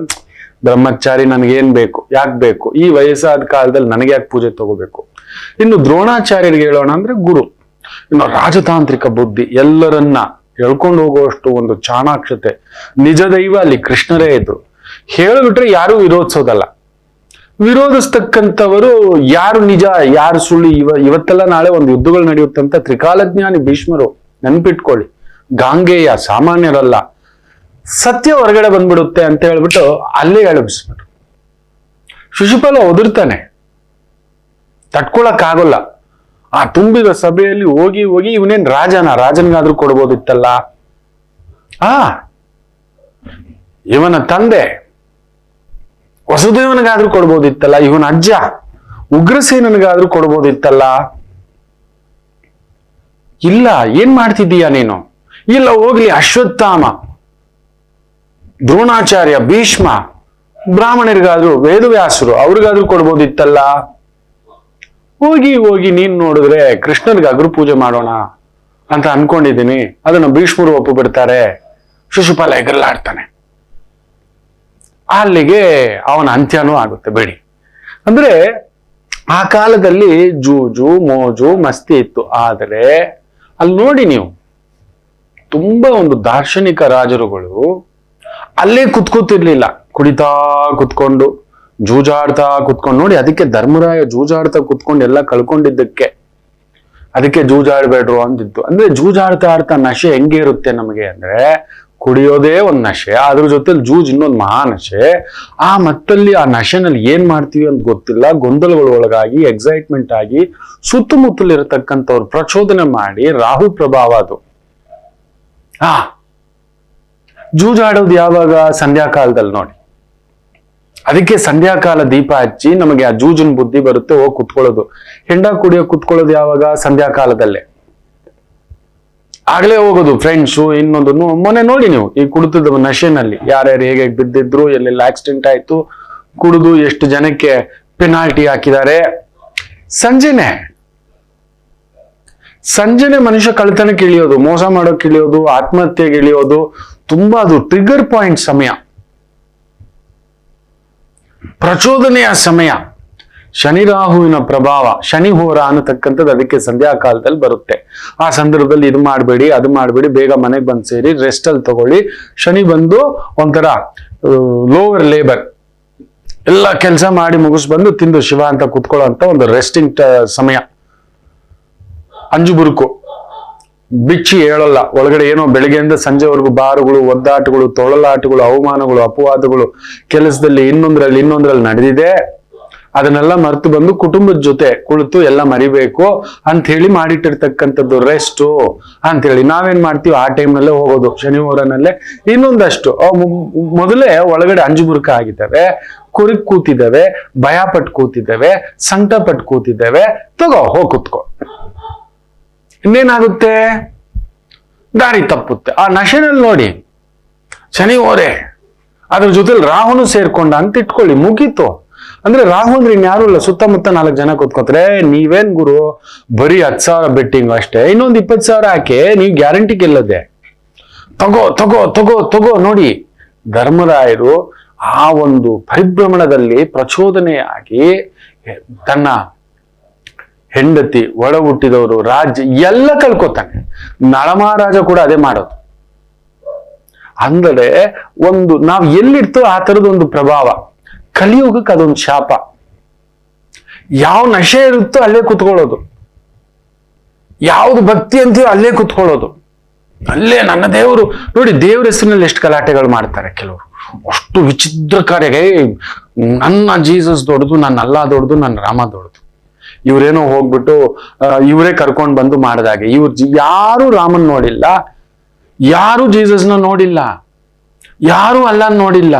ಬ್ರಹ್ಮಚಾರಿ, ನನಗೇನ್ ಬೇಕು, ಯಾಕೆ ಬೇಕು, ಈ ವಯಸ್ಸಾದ ಕಾಲದಲ್ಲಿ ನನಗೆ ಯಾಕೆ ಪೂಜೆ ತಗೋಬೇಕು. ಇನ್ನು ದ್ರೋಣಾಚಾರ್ಯರಿಗೆ ಹೇಳೋಣ ಅಂದ್ರೆ ಗುರು, ಇನ್ನು ರಾಜತಾಂತ್ರಿಕ ಬುದ್ಧಿ, ಎಲ್ಲರನ್ನ ಹೇಳ್ಕೊಂಡು ಹೋಗುವಷ್ಟು ಒಂದು ಚಾಣಾಕ್ಷತೆ, ನಿಜ ದೈವ ಅಲ್ಲಿ ಕೃಷ್ಣರೇ ಇದ್ರು. ಹೇಳಿಬಿಟ್ರೆ ಯಾರು ವಿರೋಧಿಸೋದಲ್ಲ. ವಿರೋಧಿಸ್ತಕ್ಕಂಥವರು ಯಾರು ನಿಜ ಯಾರು ಸುಳ್ಳು, ಇವತ್ತೆಲ್ಲ ನಾಳೆ ಒಂದು ಯುದ್ಧಗಳು ನಡೆಯುತ್ತಂತ ತ್ರಿಕಾಲಜ್ಞಾನಿ ಭೀಷ್ಮರು, ನೆನ್ಪಿಟ್ಕೊಳ್ಳಿ. ಗಾಂಗೇಯ ಸಾಮಾನ್ಯರಲ್ಲ. ಸತ್ಯ ಹೊರಗಡೆ ಬಂದ್ಬಿಡುತ್ತೆ ಅಂತ ಹೇಳ್ಬಿಟ್ಟು ಅಲ್ಲೇ ಎಳಬಿಸ್ಬಿಟ್ರು. ಶಿಶುಪಾಲ ಒದರ್ತಾನೆ, ತಡ್ಕೊಳಕ್ಕಾಗಲ್ಲ. ಆ ತುಂಬಿದ ಸಭೆಯಲ್ಲಿ ಹೋಗಿ ಹೋಗಿ ಇವನೇನ್ ರಾಜನಿಗಾದ್ರೂ ಕೊಡ್ಬೋದಿತ್ತಲ್ಲ. ಇವನ ತಂದೆ ವಸುದೇವನಿಗಾದ್ರೂ ಕೊಡ್ಬೋದಿತ್ತಲ್ಲ, ಇವನ ಅಜ್ಜ ಉಗ್ರಸೇನನಿಗಾದ್ರೂ ಕೊಡ್ಬೋದಿತ್ತಲ್ಲ. ಇಲ್ಲ, ಏನ್ ಮಾಡ್ತಿದ್ದೀಯ ನೀನು? ಇಲ್ಲ, ಹೋಗ್ಲಿ ಅಶ್ವತ್ಥಾಮ, ದ್ರೋಣಾಚಾರ್ಯ, ಭೀಷ್ಮ, ಬ್ರಾಹ್ಮಣರಿಗಾದ್ರೂ, ವೇದವ್ಯಾಸರು ಅವ್ರಿಗಾದ್ರೂ ಕೊಡ್ಬೋದಿತ್ತಲ್ಲ. ಹೋಗಿ ಹೋಗಿ ನೀನ್ ನೋಡಿದ್ರೆ ಕೃಷ್ಣನಿಗಾದ್ರೂ ಪೂಜೆ ಮಾಡೋಣ ಅಂತ ಅನ್ಕೊಂಡಿದ್ದೀನಿ. ಅದನ್ನ ಭೀಷ್ಮರು ಒಪ್ಪು ಬಿಡ್ತಾರೆ. ಶಿಶುಪಾಲ ಎಗರ್ಲಾಡ್ತಾನೆ. ಅಲ್ಲಿಗೆ ಅವನ ಅಂತ್ಯನೂ ಆಗುತ್ತೆ ಬಿಡಿ. ಅಂದ್ರೆ ಆ ಕಾಲದಲ್ಲಿ ಜೂಜು ಮೋಜು ಮಸ್ತಿ ಇತ್ತು. ಆದರೆ ಅಲ್ಲಿ ನೋಡಿ ನೀವು, ತುಂಬಾ ಒಂದು ದಾರ್ಶನಿಕ ರಾಜರುಗಳು ಅಲ್ಲೇ ಕುತ್ಕೋತಿರ್ಲಿಲ್ಲ. ಕುಡಿತಾ ಕುತ್ಕೊಂಡು, ಜೂಜಾಡ್ತಾ ಕುತ್ಕೊಂಡು. ನೋಡಿ, ಅದಕ್ಕೆ ಧರ್ಮರಾಯ ಜೂಜಾಡ್ತಾ ಕುತ್ಕೊಂಡು ಎಲ್ಲ ಕಳ್ಕೊಂಡಿದ್ದಕ್ಕೆ ಅದಕ್ಕೆ ಜೂಜಾಡ್ಬೇಡ್ರು ಅಂದಿತ್ತು. ಅಂದ್ರೆ ಜೂಜಾಡ್ತಾ ಆಡ್ತಾ ನಶೆ ಹೆಂಗೆ ಇರುತ್ತೆ ನಮಗೆ ಅಂದ್ರೆ, ಕುಡಿಯೋದೇ ಒಂದ್ ನಶೆ, ಅದ್ರ ಜೊತೆಲಿ ಜೂಜ್ ಇನ್ನೊಂದು ಮಹಾ ನಶೆ. ಆ ಮತ್ತಲ್ಲಿ ಆ ನಶೆನಲ್ಲಿ ಏನ್ ಮಾಡ್ತೀವಿ ಅಂತ ಗೊತ್ತಿಲ್ಲ, ಗೊಂದಲಗಳ ಒಳಗಾಗಿ ಎಕ್ಸೈಟ್ಮೆಂಟ್ ಆಗಿ ಸುತ್ತಮುತ್ತಲಿರತಕ್ಕಂಥವ್ರು ಪ್ರಚೋದನೆ ಮಾಡಿ, ರಾಹು ಪ್ರಭಾವ ಅದು. ಜೂಜಾಡೋದು ಯಾವಾಗ? ಸಂಧ್ಯಾಕಾಲದಲ್ಲಿ ನೋಡಿ. ಅದಕ್ಕೆ ಸಂಧ್ಯಾಕಾಲ ದೀಪ ಹಚ್ಚಿ ನಮಗೆ ಆ ಜೂಜಿನ ಬುದ್ಧಿ ಬರುತ್ತೆ, ಹೋಗಿ ಕುತ್ಕೊಳ್ಳೋದು. ಹೆಂಡ ಕುಡಿಯೋ ಕುತ್ಕೊಳ್ಳೋದು ಯಾವಾಗ? ಸಂಧ್ಯಾಕಾಲದಲ್ಲೇ. ಆಗ್ಲೇ ಹೋಗೋದು ಫ್ರೆಂಡ್ಸು, ಇನ್ನೊಂದು. ಮೊನ್ನೆ ನೋಡಿ ನೀವು, ಈ ಕುಡಿತದ ನಶೆನಲ್ಲಿ ಯಾರ್ಯಾರು ಹೇಗೆ ಬಿದ್ದಿದ್ರು, ಎಲ್ಲೆಲ್ಲ ಆಕ್ಸಿಡೆಂಟ್ ಆಯ್ತು, ಕುಡಿದು ಎಷ್ಟು ಜನಕ್ಕೆ ಪೆನಾಲ್ಟಿ ಹಾಕಿದ್ದಾರೆ. ಸಂಜೆನೆ ಮನುಷ್ಯ ಕಳ್ತನಕ್ಕೆ ಇಳಿಯೋದು, ಮೋಸ ಮಾಡೋಕೆ ಇಳಿಯೋದು, ಆತ್ಮಹತ್ಯೆಗೆ ಇಳಿಯೋದು. ತುಂಬಾ ಅದು ಟ್ರಿಗರ್ ಪಾಯಿಂಟ್ ಸಮಯ, ಪ್ರಚೋದನೆಯ ಸಮಯ. ಶನಿ ರಾಹುವಿನ ಪ್ರಭಾವ, ಶನಿ ಹೋರ ಅನ್ನತಕ್ಕಂಥದ್ದು ಅದಕ್ಕೆ ಸಂಧ್ಯಾಕಾಲದಲ್ಲಿ ಬರುತ್ತೆ. ಆ ಸಂದರ್ಭದಲ್ಲಿ ಇದು ಮಾಡಬೇಡಿ, ಅದು ಮಾಡಬೇಡಿ, ಬೇಗ ಮನೆಗೆ ಬಂದು ಸೇರಿ ರೆಸ್ಟ್ ಅಲ್ಲಿ ತಗೊಳ್ಳಿ. ಶನಿ ಬಂದು ಒಂಥರ ಲೋವರ್ ಲೇಬರ್, ಎಲ್ಲ ಕೆಲಸ ಮಾಡಿ ಮುಗಿಸ್ಬಂದು ತಿಂದು ಶಿವ ಅಂತ ಕುತ್ಕೊಳ್ಳೋ ಅಂತ ಒಂದು ರೆಸ್ಟಿಂಗ್ ಸಮಯ. ಅಂಜು ಬುರುಕು, ಬಿಚ್ಚಿ ಹೇಳಲ್ಲ. ಒಳಗಡೆ ಏನೋ ಬೆಳಗ್ಗೆಯಿಂದ ಸಂಜೆವರೆಗೂ ಬಾರುಗಳು, ಒದ್ದಾಟಗಳು, ತೊಳಲಾಟಗಳು, ಅವಮಾನಗಳು, ಅಪವಾದಗಳು, ಕೆಲಸದಲ್ಲಿ ಇನ್ನೊಂದ್ರಲ್ಲಿ ನಡೆದಿದೆ. ಅದನ್ನೆಲ್ಲ ಮರೆತು ಬಂದು ಕುಟುಂಬದ ಜೊತೆ ಕುಳಿತು ಎಲ್ಲ ಮರಿಬೇಕು ಅಂತ ಹೇಳಿ ಮಾಡಿಟ್ಟಿರ್ತಕ್ಕಂಥದ್ದು ರೆಸ್ಟು ಅಂತ ಹೇಳಿ ನಾವೇನ್ ಮಾಡ್ತೀವಿ, ಆ ಟೈಮ್ನಲ್ಲೇ ಹೋಗೋದು. ಶನಿವಾರನಲ್ಲೇ ಇನ್ನೊಂದಷ್ಟು ಮೊದಲೇ ಒಳಗಡೆ ಅಂಜುಬುರುಕ ಆಗಿದ್ದಾವೆ, ಕುರಿಕ್ ಕೂತಿದ್ದಾವೆ, ಭಯ ಪಟ್ಟು ಕೂತಿದ್ದಾವೆ, ಸಂಕಟ ಪಟ್ಟು ಕೂತಿದ್ದಾವೆ. ತಗೋ, ಹೋಗಿ ಕುತ್ಕೋ. ಇನ್ನೇನಾಗುತ್ತೆ? ದಾರಿ ತಪ್ಪುತ್ತೆ. ಆ ನಶೆನಲ್ಲಿ ನೋಡಿ, ಶನಿ ಓರೆ, ಅದ್ರ ಜೊತೆಲಿ ರಾಹುನು ಸೇರ್ಕೊಂಡ ಅಂತ ಇಟ್ಕೊಳ್ಳಿ, ಮುಗೀತು. ಅಂದ್ರೆ ರಾಹು ಅಂದ್ರೆ ಇನ್ಯಾರು ಇಲ್ಲ, ಸುತ್ತಮುತ್ತ 4 ಜನ ಕೂತ್ಕೋತಾರೆ. ನೀವೇನ್ ಗುರು, ಬರೀ 10,000 ಬೆಟ್ಟಿಂಗ್ ಅಷ್ಟೇ, ಇನ್ನೊಂದು 20,000 ಹಾಕಿ ನೀವು ಗ್ಯಾರಂಟಿ ಗೆಲ್ಲದೆ. ತಗೋ ತಗೋ ತಗೋ ತಗೋ. ನೋಡಿ, ಧರ್ಮರಾಯರು ಆ ಒಂದು ಪರಿಭ್ರಮಣದಲ್ಲಿ ಪ್ರಚೋದನೆಯಾಗಿ ತನ್ನ ಹೆಂಡತಿ, ಒಡ ಹುಟ್ಟಿದವರು, ರಾಜ್ಯ ಎಲ್ಲ ಕಳ್ಕೊತಾನೆ. ನಳಮಹಾರಾಜ ಕೂಡ ಅದೇ ಮಾಡೋದು. ಅಂದರೆ ಒಂದು ನಾವು ಎಲ್ಲಿರ್ತೋ ಆ ತರದೊಂದು ಪ್ರಭಾವ. ಕಲಿಯುಗಕ್ಕೆ ಅದೊಂದು ಶಾಪ. ಯಾವ ನಶೆ ಇರುತ್ತೋ ಅಲ್ಲೇ ಕುತ್ಕೊಳ್ಳೋದು, ಯಾವ್ದು ಭಕ್ತಿ ಅಂತೀವೋ ಅಲ್ಲೇ ಕುತ್ಕೊಳ್ಳೋದು. ಅಲ್ಲೇ ನನ್ನ ದೇವರು ನೋಡಿ, ದೇವ್ರ ಹೆಸರಿನಲ್ಲಿ ಎಷ್ಟು ಗಲಾಟೆಗಳು ಮಾಡ್ತಾರೆ ಕೆಲವರು. ಅಷ್ಟು ವಿಚಿತ್ರಕಾರ್ಯಾಗಿ ನನ್ನ ಜೀಸಸ್ ದೊಡ್ಡದು, ನನ್ನ ಅಲ್ಲಾ ದೊಡ್ಡದು, ನನ್ನ ರಾಮ ದೊಡ್ಡದು. ಇವ್ರೇನೋ ಹೋಗ್ಬಿಟ್ಟು ಇವರೇ ಕರ್ಕೊಂಡು ಬಂದು ಮಾಡಿದಾಗೆ. ಯಾರು ರಾಮನ್ ನೋಡಿಲ್ಲ, ಯಾರು ಜೀಸಸ್ನ ನೋಡಿಲ್ಲ, ಯಾರು ಅಲ್ಲನ್ ನೋಡಿಲ್ಲ.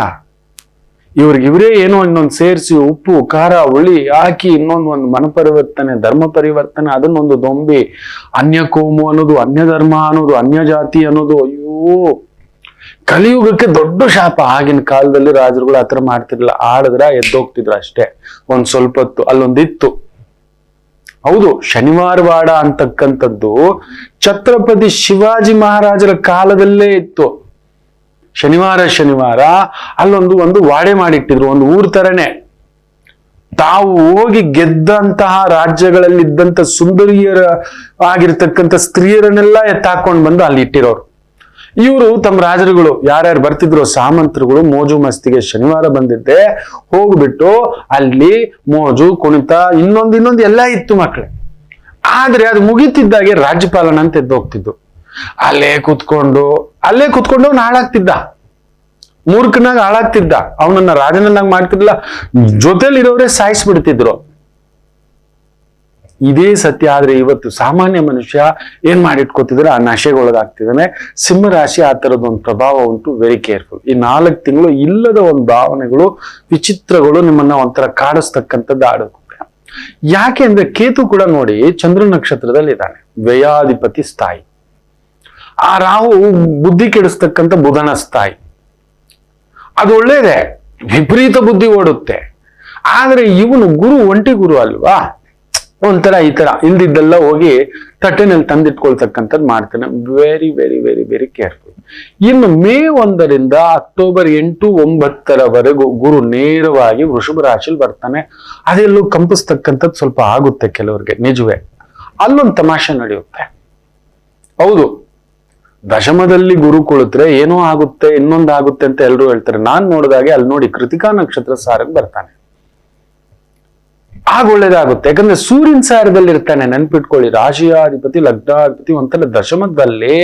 ಇವರೇ ಏನೋ ಇನ್ನೊಂದು ಸೇರಿಸಿ ಉಪ್ಪು ಖಾರ ಹುಳಿ ಹಾಕಿ ಇನ್ನೊಂದು ಮನಪರಿವರ್ತನೆ, ಧರ್ಮ ಪರಿವರ್ತನೆ, ಅದನ್ನೊಂದು ದೊಂಬಿ. ಅನ್ಯ ಕೋಮು ಅನ್ನೋದು, ಅನ್ಯ ಧರ್ಮ ಅನ್ನೋದು, ಅನ್ಯ ಜಾತಿ ಅನ್ನೋದು. ಅಯ್ಯೋ, ಕಲಿಯುಗಕ್ಕೆ ದೊಡ್ಡ ಶಾಪ. ಆಗಿನ ಕಾಲದಲ್ಲಿ ರಾಜರುಗಳು ಆತರ ಮಾಡ್ತಿರ್ಲಿಲ್ಲ. ಆಡಿದ್ರ ಎದ್ದೋಗ್ತಿದ್ರು ಅಷ್ಟೇ ಒಂದ್ ಸ್ವಲ್ಪ ಹೊತ್ತು. ಅಲ್ಲೊಂದಿತ್ತು, ಹೌದು, ಶನಿವಾರವಾಡ ಅಂತಕ್ಕಂಥದ್ದು ಛತ್ರಪತಿ ಶಿವಾಜಿ ಮಹಾರಾಜರ ಕಾಲದಲ್ಲೇ ಇತ್ತು. ಶನಿವಾರ ಅಲ್ಲೊಂದು ವಾಡೆ ಮಾಡಿಟ್ಟಿದ್ರು, ಒಂದು ಊರ್ ತರನೇ. ತಾವು ಹೋಗಿ ಗೆದ್ದಂತಹ ರಾಜ್ಯಗಳಲ್ಲಿ ಇದ್ದಂತ ಸುಂದರಿಯರ ಆಗಿರ್ತಕ್ಕಂಥ ಸ್ತ್ರೀಯರನ್ನೆಲ್ಲ ಎತ್ತಾಕೊಂಡು ಬಂದು ಅಲ್ಲಿ ಇಟ್ಟಿರೋರು. ಇವರು ತಮ್ಮ ರಾಜರುಗಳು ಯಾರ್ಯಾರು ಬರ್ತಿದ್ರು, ಸಾಮಂತರುಗಳು, ಮೋಜು ಮಸ್ತಿಗೆ ಶನಿವಾರ ಬಂದಿದ್ದೆ ಹೋಗ್ಬಿಟ್ಟು ಅಲ್ಲಿ ಮೋಜು ಕುಣಿತ ಇನ್ನೊಂದು ಎಲ್ಲ ಇತ್ತು ಮಕ್ಕಳೇ. ಆದ್ರೆ ಅದು ಮುಗಿತಿದ್ದಾಗೆ ರಾಜ್ಯಪಾಲನ ಅಂತ ಎದ್ದೋಗ್ತಿದ್ದು. ಅಲ್ಲೇ ಕುತ್ಕೊಂಡು ಅವ್ನು ಹಾಳಾಗ್ತಿದ್ದ, ಮೂರ್ಖನಾಗ ಹಾಳಾಗ್ತಿದ್ದ. ಅವನನ್ನ ರಾಜನನ್ನಾಗಿ ಮಾಡ್ತಿರ್ಲಿಲ್ಲ, ಜೊತೆಲಿರೋರೇ ಸಾಯಿಸ್ಬಿಡ್ತಿದ್ರು. ಇದೇ ಸತ್ಯ. ಆದ್ರೆ ಇವತ್ತು ಸಾಮಾನ್ಯ ಮನುಷ್ಯ ಏನ್ ಮಾಡಿಟ್ಕೋತಿದ್ರೆ ಆ ನಶೆಗೊಳಗಾಗ್ತಿದ್ದಾನೆ. ಸಿಂಹ ರಾಶಿ ಆ ತರದ ಒಂದು ಪ್ರಭಾವ ಉಂಟು. Very careful. ಈ 4 ತಿಂಗಳು ಇಲ್ಲದ ಒಂದು ಭಾವನೆಗಳು, ವಿಚಿತ್ರಗಳು ನಿಮ್ಮನ್ನ ಒಂಥರ ಕಾಡಿಸ್ತಕ್ಕಂಥದ್ದು ಆಡುತ್ತೆ. ಯಾಕೆ ಅಂದ್ರೆ ಕೇತು ಕೂಡ ನೋಡಿ ಚಂದ್ರ ನಕ್ಷತ್ರದಲ್ಲಿ ಇದ್ದಾನೆ, ವ್ಯಯಾಧಿಪತಿ ಸ್ಥಾಯಿ. ಆ ರಾಹು ಬುದ್ಧಿ ಕೆಡಿಸ್ತಕ್ಕಂಥ ಬುಧನ ಸ್ಥಾಯಿ. ಅದು ಒಳ್ಳೇದೇ, ವಿಪರೀತ ಬುದ್ಧಿ ಓಡುತ್ತೆ. ಆದ್ರೆ ಇವನು ಗುರು ಒಂಟಿ ಗುರು ಅಲ್ವಾ, ಒಂಥರ ಈ ತರ ಇಲ್ದಿದ್ದೆಲ್ಲ ಹೋಗಿ ತಟ್ಟೆನಲ್ಲಿ ತಂದಿಟ್ಕೊಳ್ತಕ್ಕಂಥದ್ದು ಮಾಡ್ತಾನೆ. Very very very very careful. ಇನ್ನು ಮೇ 1ರಿಂದ ಅಕ್ಟೋಬರ್ 8, 9ರವರೆಗೂ ಗುರು ನೇರವಾಗಿ ವೃಷಭ ರಾಶಿಯಲ್ಲಿ ಬರ್ತಾನೆ. ಅದೆಲ್ಲೂ ಕಂಪಿಸ್ತಕ್ಕಂಥದ್ದು ಸ್ವಲ್ಪ ಆಗುತ್ತೆ ಕೆಲವರಿಗೆ, ನಿಜವೇ. ಅಲ್ಲೊಂದು ತಮಾಷೆ ನಡೆಯುತ್ತೆ. ಹೌದು, ದಶಮದಲ್ಲಿ ಗುರು ಕುಳಿತ್ರೆ ಏನೋ ಆಗುತ್ತೆ, ಇನ್ನೊಂದು ಆಗುತ್ತೆ ಅಂತ ಎಲ್ಲರೂ ಹೇಳ್ತಾರೆ. ನಾನ್ ನೋಡಿದಾಗೆ ಅಲ್ಲಿ ನೋಡಿ ಕೃತಿಕಾ ನಕ್ಷತ್ರ ಸಾರಕ್ಕೆ ಬರ್ತಾನೆ, ಆಗ ಒಳ್ಳೇದಾಗುತ್ತೆ. ಯಾಕಂದ್ರೆ ಸೂರ್ಯನ ಸಾರದಲ್ಲಿ ಇರ್ತಾನೆ. ನೆನ್ಪಿಟ್ಕೊಳ್ಳಿ, ರಾಶಿಯಾಧಿಪತಿ ಲಗ್ನಾಧಿಪತಿ ಒಂಥರ ದಶಮದಲ್ಲಿ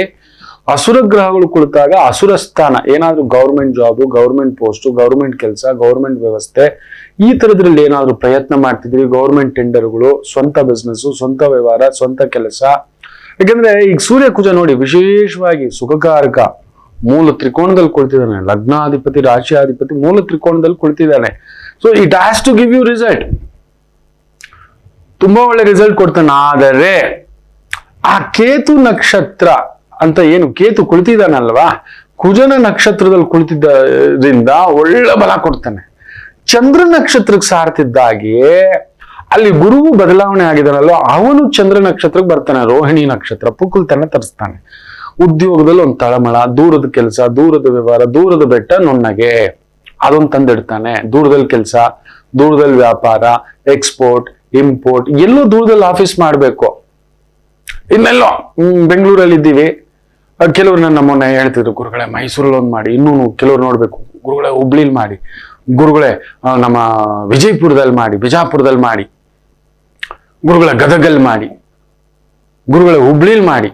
ಅಸುರ ಗ್ರಹಗಳು ಕುಳಿತಾಗ ಅಸುರ ಸ್ಥಾನ. ಏನಾದ್ರೂ government job, government post, government ಕೆಲಸ, ಗೌರ್ಮೆಂಟ್ ವ್ಯವಸ್ಥೆ ಈ ತರದ್ರಲ್ಲಿ ಏನಾದ್ರು ಪ್ರಯತ್ನ ಮಾಡ್ತಿದ್ರಿ, ಗೌರ್ಮೆಂಟ್ ಟೆಂಡರ್ಗಳು, ಸ್ವಂತ ಬಿಸ್ನೆಸ್, ಸ್ವಂತ ವ್ಯವಹಾರ, ಸ್ವಂತ ಕೆಲಸ. ಯಾಕಂದ್ರೆ ಈಗ ಸೂರ್ಯ ಕುಜ ನೋಡಿ ವಿಶೇಷವಾಗಿ ಸುಖಕಾರಕ ಮೂಲ ತ್ರಿಕೋಣದಲ್ಲಿ ಕುಳಿತಿದ್ದಾನೆ. ಲಗ್ನಾಧಿಪತಿ ರಾಶಿಯಾಧಿಪತಿ ಮೂಲ ತ್ರಿಕೋಣದಲ್ಲಿ ಕುಳಿತಿದ್ದಾನೆ. So it has to give you result. ತುಂಬಾ ಒಳ್ಳೆ ರಿಸಲ್ಟ್ ಕೊಡ್ತಾನೆ. ಆದರೆ ಆ ಕೇತು ನಕ್ಷತ್ರ ಅಂತ ಏನು ಕೇತು ಕುಳಿತಿದ್ದಾನಲ್ವಾ, ಕುಜನ ನಕ್ಷತ್ರದಲ್ಲಿ ಕುಳಿತಿದ್ದರಿಂದ ಒಳ್ಳೆ ಬಲ ಕೊಡ್ತಾನೆ. ಚಂದ್ರ ನಕ್ಷತ್ರಕ್ಕೆ ಸಾರ್ತಿದ್ದಾಗೆ ಅಲ್ಲಿ ಗುರುವು ಬದಲಾವಣೆ ಆಗಿದಾನಲ್ವ, ಅವನು ಚಂದ್ರ ನಕ್ಷತ್ರಕ್ಕೆ ಬರ್ತಾನೆ. ರೋಹಿಣಿ ನಕ್ಷತ್ರ ಪುಕ್ಕಲ್ತನ ತರಿಸ್ತಾನೆ. ಉದ್ಯೋಗದಲ್ಲಿ ಒಂದು ತಳಮಳ, ದೂರದ ಕೆಲಸ, ದೂರದ ವ್ಯವಹಾರ, ದೂರದ ಬೆಟ್ಟ ನುಣ್ಣಗೆ ಅದೊಂದು ತಂದಿಡ್ತಾನೆ. ದೂರದಲ್ಲಿ ಕೆಲಸ, ದೂರದಲ್ಲಿ ವ್ಯಾಪಾರ, ಎಕ್ಸ್ಪೋರ್ಟ್, ಇಂಪೋರ್ಟ್, ಎಲ್ಲೋ ದೂರದಲ್ಲಿ ಆಫೀಸ್ ಮಾಡ್ಬೇಕು. ಇನ್ನೆಲ್ಲೋ ಬೆಂಗಳೂರಲ್ಲಿ ಇದ್ದೀವಿ. ಕೆಲವರು ನನ್ನ ಮೊನ್ನೆ ಹೇಳ್ತಿದ್ರು, ಗುರುಗಳೇ ಮೈಸೂರಲ್ಲಿ ಒಂದು ಮಾಡಿ. ಇನ್ನೂ ಕೆಲವ್ರು ನೋಡ್ಬೇಕು, ಗುರುಗಳೇ ಹುಬ್ಳಿಲಿ ಮಾಡಿ, ಗುರುಗಳೇ ನಮ್ಮ ವಿಜಯಪುರದಲ್ಲಿ ಮಾಡಿ, ಬಿಜಾಪುರದಲ್ಲಿ ಮಾಡಿ, ಗುರುಗಳ ಗದಗಲ್ಲಿ ಮಾಡಿ, ಗುರುಗಳ ಹುಬ್ಳಿಲಿ ಮಾಡಿ,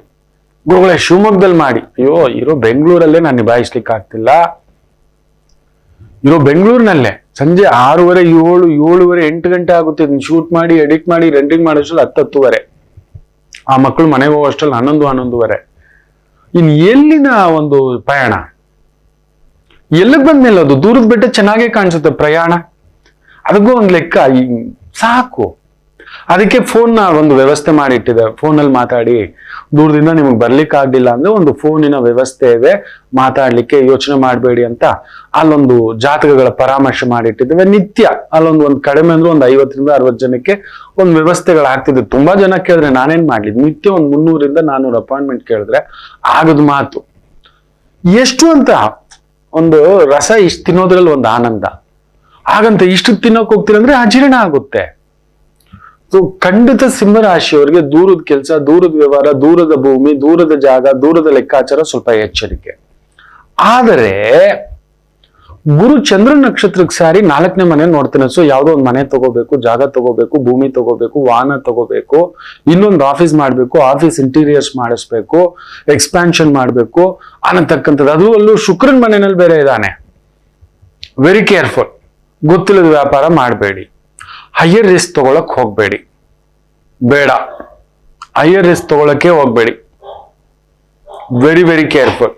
ಗುರುಗಳ ಶಿವಮೊಗ್ಗದಲ್ಲಿ ಮಾಡಿ. ಅಯ್ಯೋ, ಇರೋ ಬೆಂಗಳೂರಲ್ಲೇ ನಾನು ನಿಭಾಯಿಸ್ಲಿಕ್ಕೆ ಆಗ್ತಿಲ್ಲ. ಇರೋ ಬೆಂಗಳೂರಿನಲ್ಲೇ ಸಂಜೆ 6:30, 7, 7:30, 8 ಗಂಟೆ ಆಗುತ್ತೆ. ಶೂಟ್ ಮಾಡಿ, ಎಡಿಟ್ ಮಾಡಿ, ರೆಂಡಿಂಗ್ ಮಾಡೋಷ್ಟರಲ್ಲಿ 10, 10:30. ಆ ಮಕ್ಕಳು ಮನೆಗೆ ಹೋಗೋಷ್ಟರಲ್ಲಿ 11, 11:30. ಇನ್ ಎಲ್ಲಿನ ಒಂದು ಪ್ರಯಾಣ? ಎಲ್ಲಿಗೆ ಬಂದ್ಮೇಲೆ ಅದು ದೂರದ ಬೆಟ್ಟ ಚೆನ್ನಾಗೇ ಕಾಣಿಸುತ್ತೆ ಪ್ರಯಾಣ. ಅದಕ್ಕೂ ಒಂದು ಲೆಕ್ಕ ಸಾಕು. ಅದಕ್ಕೆ ಫೋನ್ನ ಒಂದು ವ್ಯವಸ್ಥೆ ಮಾಡಿ ಇಟ್ಟಿದೆ. ಫೋನಲ್ಲಿ ಮಾತಾಡಿ, ದೂರದಿಂದ ನಿಮಗೆ ಬರ್ಲಿಕ್ಕೆ ಆಗ್ಲಿಲ್ಲ ಅಂದ್ರೆ ಒಂದು ಫೋನಿನ ವ್ಯವಸ್ಥೆ ಇದೆ, ಮಾತಾಡ್ಲಿಕ್ಕೆ ಯೋಚನೆ ಮಾಡಬೇಡಿ ಅಂತ. ಅಲ್ಲೊಂದು ಜಾತಕಗಳ ಪರಾಮರ್ಶೆ ಮಾಡಿಟ್ಟಿದ್ದೇವೆ ನಿತ್ಯ. ಒಂದು ಕಡಿಮೆ ಅಂದ್ರೆ ಒಂದು 50ರಿಂದ 60 ಜನಕ್ಕೆ ಒಂದು ವ್ಯವಸ್ಥೆಗಳಾಗ್ತಿದೆ. ತುಂಬಾ ಜನ ಕೇಳಿದ್ರೆ ನಾನೇನ್ ಮಾಡ್ಲಿ, ನಿತ್ಯ ಒಂದು 300ರಿಂದ 400 ಅಪಾಯಿಂಟ್ಮೆಂಟ್ ಕೇಳಿದ್ರೆ ಆಗದ ಮಾತು. ಎಷ್ಟು ಅಂತ ಒಂದು ರಸ ಇಷ್ಟು ತಿನ್ನೋದ್ರಲ್ಲಿ ಒಂದು ಆನಂದ. ಹಾಗಂತ ಇಷ್ಟು ತಿನ್ನೋಕ್ ಹೋಗ್ತೀರಂದ್ರೆ ಅಜೀರ್ಣ ಆಗುತ್ತೆ. ಸೊ ಖಂಡಿತ ಸಿಂಹರಾಶಿಯವರಿಗೆ ದೂರದ ಕೆಲಸ, ದೂರದ ವ್ಯವಹಾರ, ದೂರದ ಭೂಮಿ, ದೂರದ ಜಾಗ, ದೂರದ ಲೆಕ್ಕಾಚಾರ ಸ್ವಲ್ಪ ಎಚ್ಚರಿಕೆ. ಆದರೆ ಗುರು ಚಂದ್ರ ನಕ್ಷತ್ರಕ್ಕೆ ಸಾರಿ 4ನೇ ಮನೆ ನೋಡ್ತಾನೆ. ಸೊ ಯಾವ್ದೋ ಒಂದು ಮನೆ ತಗೋಬೇಕು, ಜಾಗ ತಗೋಬೇಕು, ಭೂಮಿ ತಗೋಬೇಕು, ವಾಹನ ತಗೋಬೇಕು, ಇನ್ನೊಂದು ಆಫೀಸ್ ಮಾಡ್ಬೇಕು, ಆಫೀಸ್ ಇಂಟೀರಿಯರ್ಸ್ ಮಾಡಿಸ್ಬೇಕು, ಎಕ್ಸ್ಪ್ಯಾನ್ಷನ್ ಮಾಡ್ಬೇಕು ಅನ್ನತಕ್ಕಂಥದ್ದು. ಅದು ಅಲ್ಲೂ ಶುಕ್ರನ್ ಮನೆಯಲ್ಲಿ ಬೇರೆ ಇದ್ದಾನೆ. Very careful. ಗೊತ್ತಿಲ್ಲದ ವ್ಯಾಪಾರ ಮಾಡಬೇಡಿ. ಹೈಯರ್ ರಿಸ್ಕ್ ತಗೊಳಕ್ ಹೋಗ್ಬೇಡಿ, ಬೇಡ. ಹೈಯರ್ ರಿಸ್ಕ್ ತಗೊಳಕ್ಕೆ ಹೋಗ್ಬೇಡಿ. Very very careful.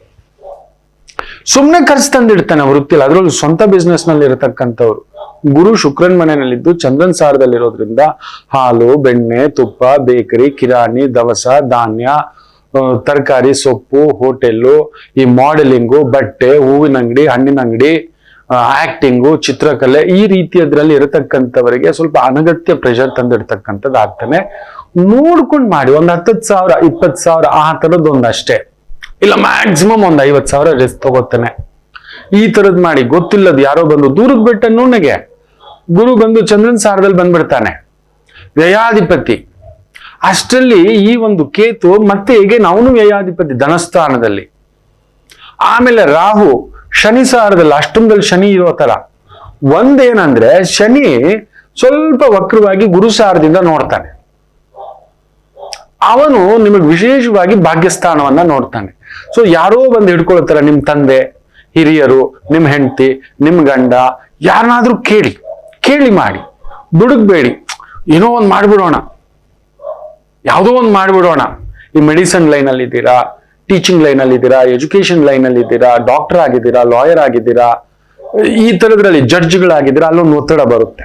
ಸುಮ್ನೆ ಖರ್ಚು ತಂದಿಡ್ತಾನೆ ವೃತ್ತಿಲಿ. ಅದ್ರಲ್ಲಿ ಸ್ವಂತ ಬಿಸ್ನೆಸ್ ನಲ್ಲಿ ಇರತಕ್ಕಂಥವ್ರು. ಗುರು ಶುಕ್ರನ್ ಮನೆಯಲ್ಲಿದ್ದು ಚಂದ್ರನ್ ಸಾರದಲ್ಲಿರೋದ್ರಿಂದ ಹಾಲು, ಬೆಣ್ಣೆ, ತುಪ್ಪ, ಬೇಕರಿ, ಕಿರಾಣಿ, ದವಸ, ಧಾನ್ಯ, ತರಕಾರಿ, ಸೊಪ್ಪು, ಹೋಟೆಲ್ಲು, ಈ ಮಾಡೆಲಿಂಗು, ಬಟ್ಟೆ, ಹೂವಿನ ಅಂಗಡಿ, ಹಣ್ಣಿನ ಅಂಗಡಿ, ಆಕ್ಟಿಂಗು, ಚಿತ್ರಕಲೆ, ಈ ರೀತಿಯದ್ರಲ್ಲಿ ಇರತಕ್ಕಂಥವರಿಗೆ ಸ್ವಲ್ಪ ಅನಗತ್ಯ ಪ್ರೆಷರ್ ತಂದಿಡ್ತಕ್ಕಂಥದ್ದು ಆಗ್ತಾನೆ. ನೋಡ್ಕೊಂಡು ಮಾಡಿ. ಒಂದು 10,000, 20,000 ಆ ತರದ್ದು ಒಂದಷ್ಟೇ. ಇಲ್ಲ ಮ್ಯಾಕ್ಸಿಮಮ್ ಒಂದು 50,000 ರಿಸ್ಕ್ ತಗೋತಾನೆ. ಈ ತರದ್ ಮಾಡಿ. ಗೊತ್ತಿಲ್ಲದ ಯಾರೋ ಬಂದು ದೂರದ ಬೆಟ್ಟ ನುಣ್ಣಗೆ ಗುರು ಬಂದು ಚಂದ್ರನ್ ಸಾರದಲ್ಲಿ ಬಂದ್ಬಿಡ್ತಾನೆ, ವ್ಯಯಾಧಿಪತಿ. ಅಷ್ಟರಲ್ಲಿ ಈ ಒಂದು ಕೇತು ಮತ್ತೆ ಹೇಗೆ ಅವನು ವ್ಯಯಾಧಿಪತಿ ಧನಸ್ಥಾನದಲ್ಲಿ. ಆಮೇಲೆ ರಾಹು ಶನಿ ಸಾರದಲ್ಲಿ, ಅಷ್ಟಮದಲ್ಲಿ ಶನಿ ಇರೋ ತರ. ಒಂದೇನಂದ್ರೆ ಶನಿ ಸ್ವಲ್ಪ ವಕ್ರವಾಗಿ ಗುರು ಸಾರದಿಂದ ನೋಡ್ತಾನೆ. ಅವನು ನಿಮಗೆ ವಿಶೇಷವಾಗಿ ಭಾಗ್ಯಸ್ಥಾನವನ್ನ ನೋಡ್ತಾನೆ. ಸೊ ಯಾರೋ ಬಂದು ಹಿಡ್ಕೊಳ್ತಾರ, ನಿಮ್ ತಂದೆ, ಹಿರಿಯರು, ನಿಮ್ ಹೆಂಡತಿ, ನಿಮ್ ಗಂಡ, ಯಾರನ್ನಾದ್ರೂ ಕೇಳಿ ಮಾಡಿ. ದುಡುಕ್ಬೇಡಿ. ಏನೋ ಒಂದು ಮಾಡ್ಬಿಡೋಣ, ಯಾವುದೋ ಒಂದು ಮಾಡ್ಬಿಡೋಣ. ಈ ಮೆಡಿಸಿನ್ ಲೈನ್ ಅಲ್ಲಿ ಇದ್ದೀರಾ, ಟೀಚಿಂಗ್ ಲೈನ್ ಅಲ್ಲಿ ಇದ್ದೀರಾ, ಎಜುಕೇಶನ್ ಲೈನ್ ಅಲ್ಲಿ ಇದ್ದೀರಾ, ಡಾಕ್ಟರ್ ಆಗಿದ್ದೀರಾ, ಲಾಯರ್ ಆಗಿದ್ದೀರಾ, ಈ ತರದ್ರಲ್ಲಿ ಜಡ್ಜ್ಗಳಾಗಿದ್ದೀರಾ, ಅಲ್ಲೊಂದು ಒತ್ತಡ ಬರುತ್ತೆ.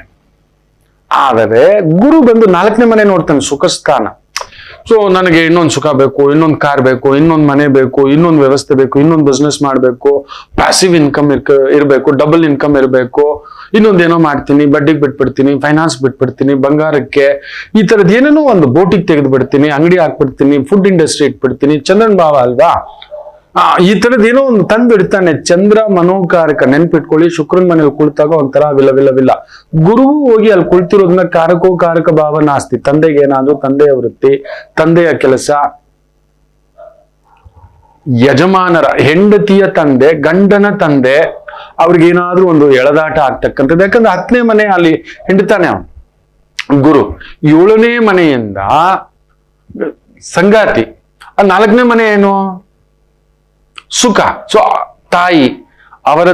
ಆದರೆ ಗುರು ಬಂದು 4ನೇ ಮನೆ ನೋಡ್ತಾನೆ, ಸುಖ ಸ್ಥಾನ. ಸೊ ನನಗೆ ಇನ್ನೊಂದು ಸುಖ ಬೇಕು, ಇನ್ನೊಂದು ಕಾರ್ ಬೇಕು, ಇನ್ನೊಂದು ಮನೆ ಬೇಕು, ಇನ್ನೊಂದು ವ್ಯವಸ್ಥೆ ಬೇಕು, ಇನ್ನೊಂದು ಬಿಸ್ನೆಸ್ ಮಾಡಬೇಕು, ಪ್ಯಾಸಿವ್ ಇನ್ಕಮ್ ಇರಬೇಕು, ಡಬಲ್ ಇನ್ಕಮ್ ಇರಬೇಕು, ಇನ್ನೊಂದೇನೋ ಮಾಡ್ತೀನಿ, ಬಡ್ಡಿಗೆ ಬಿಟ್ಬಿಡ್ತೀನಿ, ಫೈನಾನ್ಸ್ ಬಿಟ್ಬಿಡ್ತೀನಿ, ಬಂಗಾರಕ್ಕೆ, ಈ ತರದ್ ಏನೇನೋ ಒಂದು ಬೋಟಿಗೆ ತೆಗೆದು ಬಿಡ್ತೀನಿ, ಅಂಗಡಿ ಹಾಕ್ಬಿಡ್ತೀನಿ, ಫುಡ್ ಇಂಡಸ್ಟ್ರಿ ಇಟ್ಬಿಡ್ತೀನಿ. ಚಂದ್ರನ್ ಭಾವ ಅಲ್ವಾ? ಈ ತರದ್ ಏನೋ ಒಂದು ತಂದಿಡ್ತಾನೆ. ಚಂದ್ರ ಮನೋಕಾರಕ, ನೆನ್ಪಿಟ್ಕೊಳ್ಳಿ. ಶುಕ್ರನ್ ಮನೇಲಿ ಕುಳಿತಾಗ ಒಂಥರ ವಿಲ. ಗುರುವು ಹೋಗಿ ಅಲ್ಲಿ ಕುಳಿತಿರೋದ್ನ ಕಾರಕ ಭಾವ ನಾಸ್ತಿ. ತಂದೆಗೆ ಏನಾದ್ರು ತಂದೆಯ ವೃತ್ತಿ, ತಂದೆಯ ಕೆಲಸ, ಯಜಮಾನರ ಹೆಂಡತಿಯ ತಂದೆ, ಗಂಡನ ತಂದೆ, ಅವ್ರಿಗೇನಾದ್ರೂ ಒಂದು ಎಳೆದಾಟ ಆಗ್ತಕ್ಕಂಥದ್ದು. ಯಾಕಂದ್ರೆ 10ನೇ ಮನೆ ಅಲ್ಲಿ ಹಿಂಡ್ತಾನೆ ಅವನು ಗುರು. 7ನೇ ಮನೆಯಿಂದ ಸಂಗಾತಿ. 4ನೇ ಮನೆ ಏನು? ಸುಖ. ಸೊ ತಾಯಿ, ಅವರ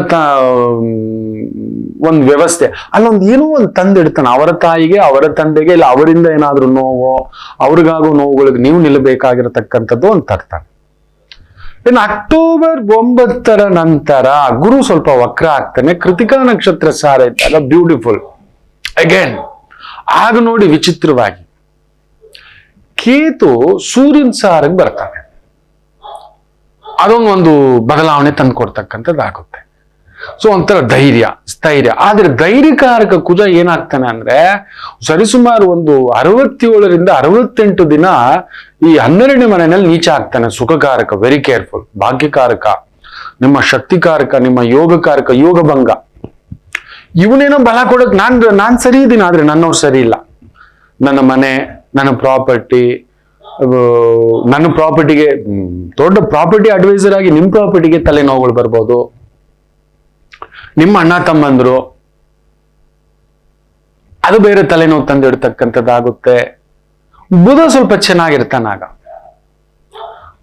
ಒಂದು ವ್ಯವಸ್ಥೆ, ಅಲ್ಲೊಂದು ಏನೋ ಒಂದು ತಂದಿಡ್ತಾನೆ. ಅವರ ತಾಯಿಗೆ, ಅವರ ತಂದೆಗೆ, ಇಲ್ಲ ಅವರಿಂದ ಏನಾದ್ರೂ ನೋವು, ಅವ್ರಿಗಾಗೋ ನೋವುಗಳಿಗೆ ನೀವು ನಿಲ್ಲಬೇಕಾಗಿರತಕ್ಕಂಥದ್ದು ಒಂದು ತರ್ತಾನೆ. ಇನ್ನು ಅಕ್ಟೋಬರ್ 9ರ ನಂತರ ಗುರು ಸ್ವಲ್ಪ ವಕ್ರ ಆಗ್ತಾನೆ. ಕೃತಿಕಾ ನಕ್ಷತ್ರ ಸಾರ ಇದ್ದಾಗ ಬ್ಯೂಟಿಫುಲ್ ಅಗೇನ್. ಆಗ ನೋಡಿ ವಿಚಿತ್ರವಾಗಿ ಕೇತು ಸೂರ್ಯನ ಸಾರಿಗೆ ಬರ್ತಾನೆ. ಅದೊಂದು ಬದಲಾವಣೆ ತಂದು ಕೊಡ್ತಕ್ಕಂಥದ್ದಾಗುತ್ತೆ. ಸೊ ಒಂಥರ ಧೈರ್ಯ, ಸ್ಥೈರ್ಯ. ಆದ್ರೆ ಧೈರ್ಯಕಾರಕ ಕುಜ ಏನಾಗ್ತಾನೆ ಅಂದ್ರೆ ಸರಿಸುಮಾರು ಒಂದು 67ರಿಂದ 68 ದಿನ ಈ 12ನೇ ಮನೆಯಲ್ಲಿ ನೀಚ ಆಗ್ತಾನೆ. ಸುಖಕಾರಕ, ವೆರಿ ಕೇರ್ಫುಲ್. ಭಾಗ್ಯಕಾರಕ, ನಿಮ್ಮ ಶಕ್ತಿಕಾರಕ, ನಿಮ್ಮ ಯೋಗಕಾರಕ, ಯೋಗ ಭಂಗ. ಇವನೇನೋ ಬಲ ಕೊಡಕ್ ನಾನ್ ಸರಿ ಇದ್ದೀನಿ, ಆದ್ರೆ ನನ್ನವ್ರು ಸರಿ ಇಲ್ಲ. ನನ್ನ ಮನೆ, ನನ್ನ ಪ್ರಾಪರ್ಟಿ, ನನ್ನ ಪ್ರಾಪರ್ಟಿಗೆ ದೊಡ್ಡ ಪ್ರಾಪರ್ಟಿ ಅಡ್ವೈಸರ್ ಆಗಿ ನಿಮ್ ಪ್ರಾಪರ್ಟಿಗೆ ತಲೆನೋವುಗಳು ಬರ್ಬೋದು. ನಿಮ್ಮ ಅಣ್ಣ ತಮ್ಮಂದ್ರು ಅದು ಬೇರೆ ತಲೆನೋವು ತಂದಿಡ್ತಕ್ಕಂಥದ್ದಾಗುತ್ತೆ. ಬುಧ ಸ್ವಲ್ಪ ಚೆನ್ನಾಗಿರ್ತಾನಾಗ,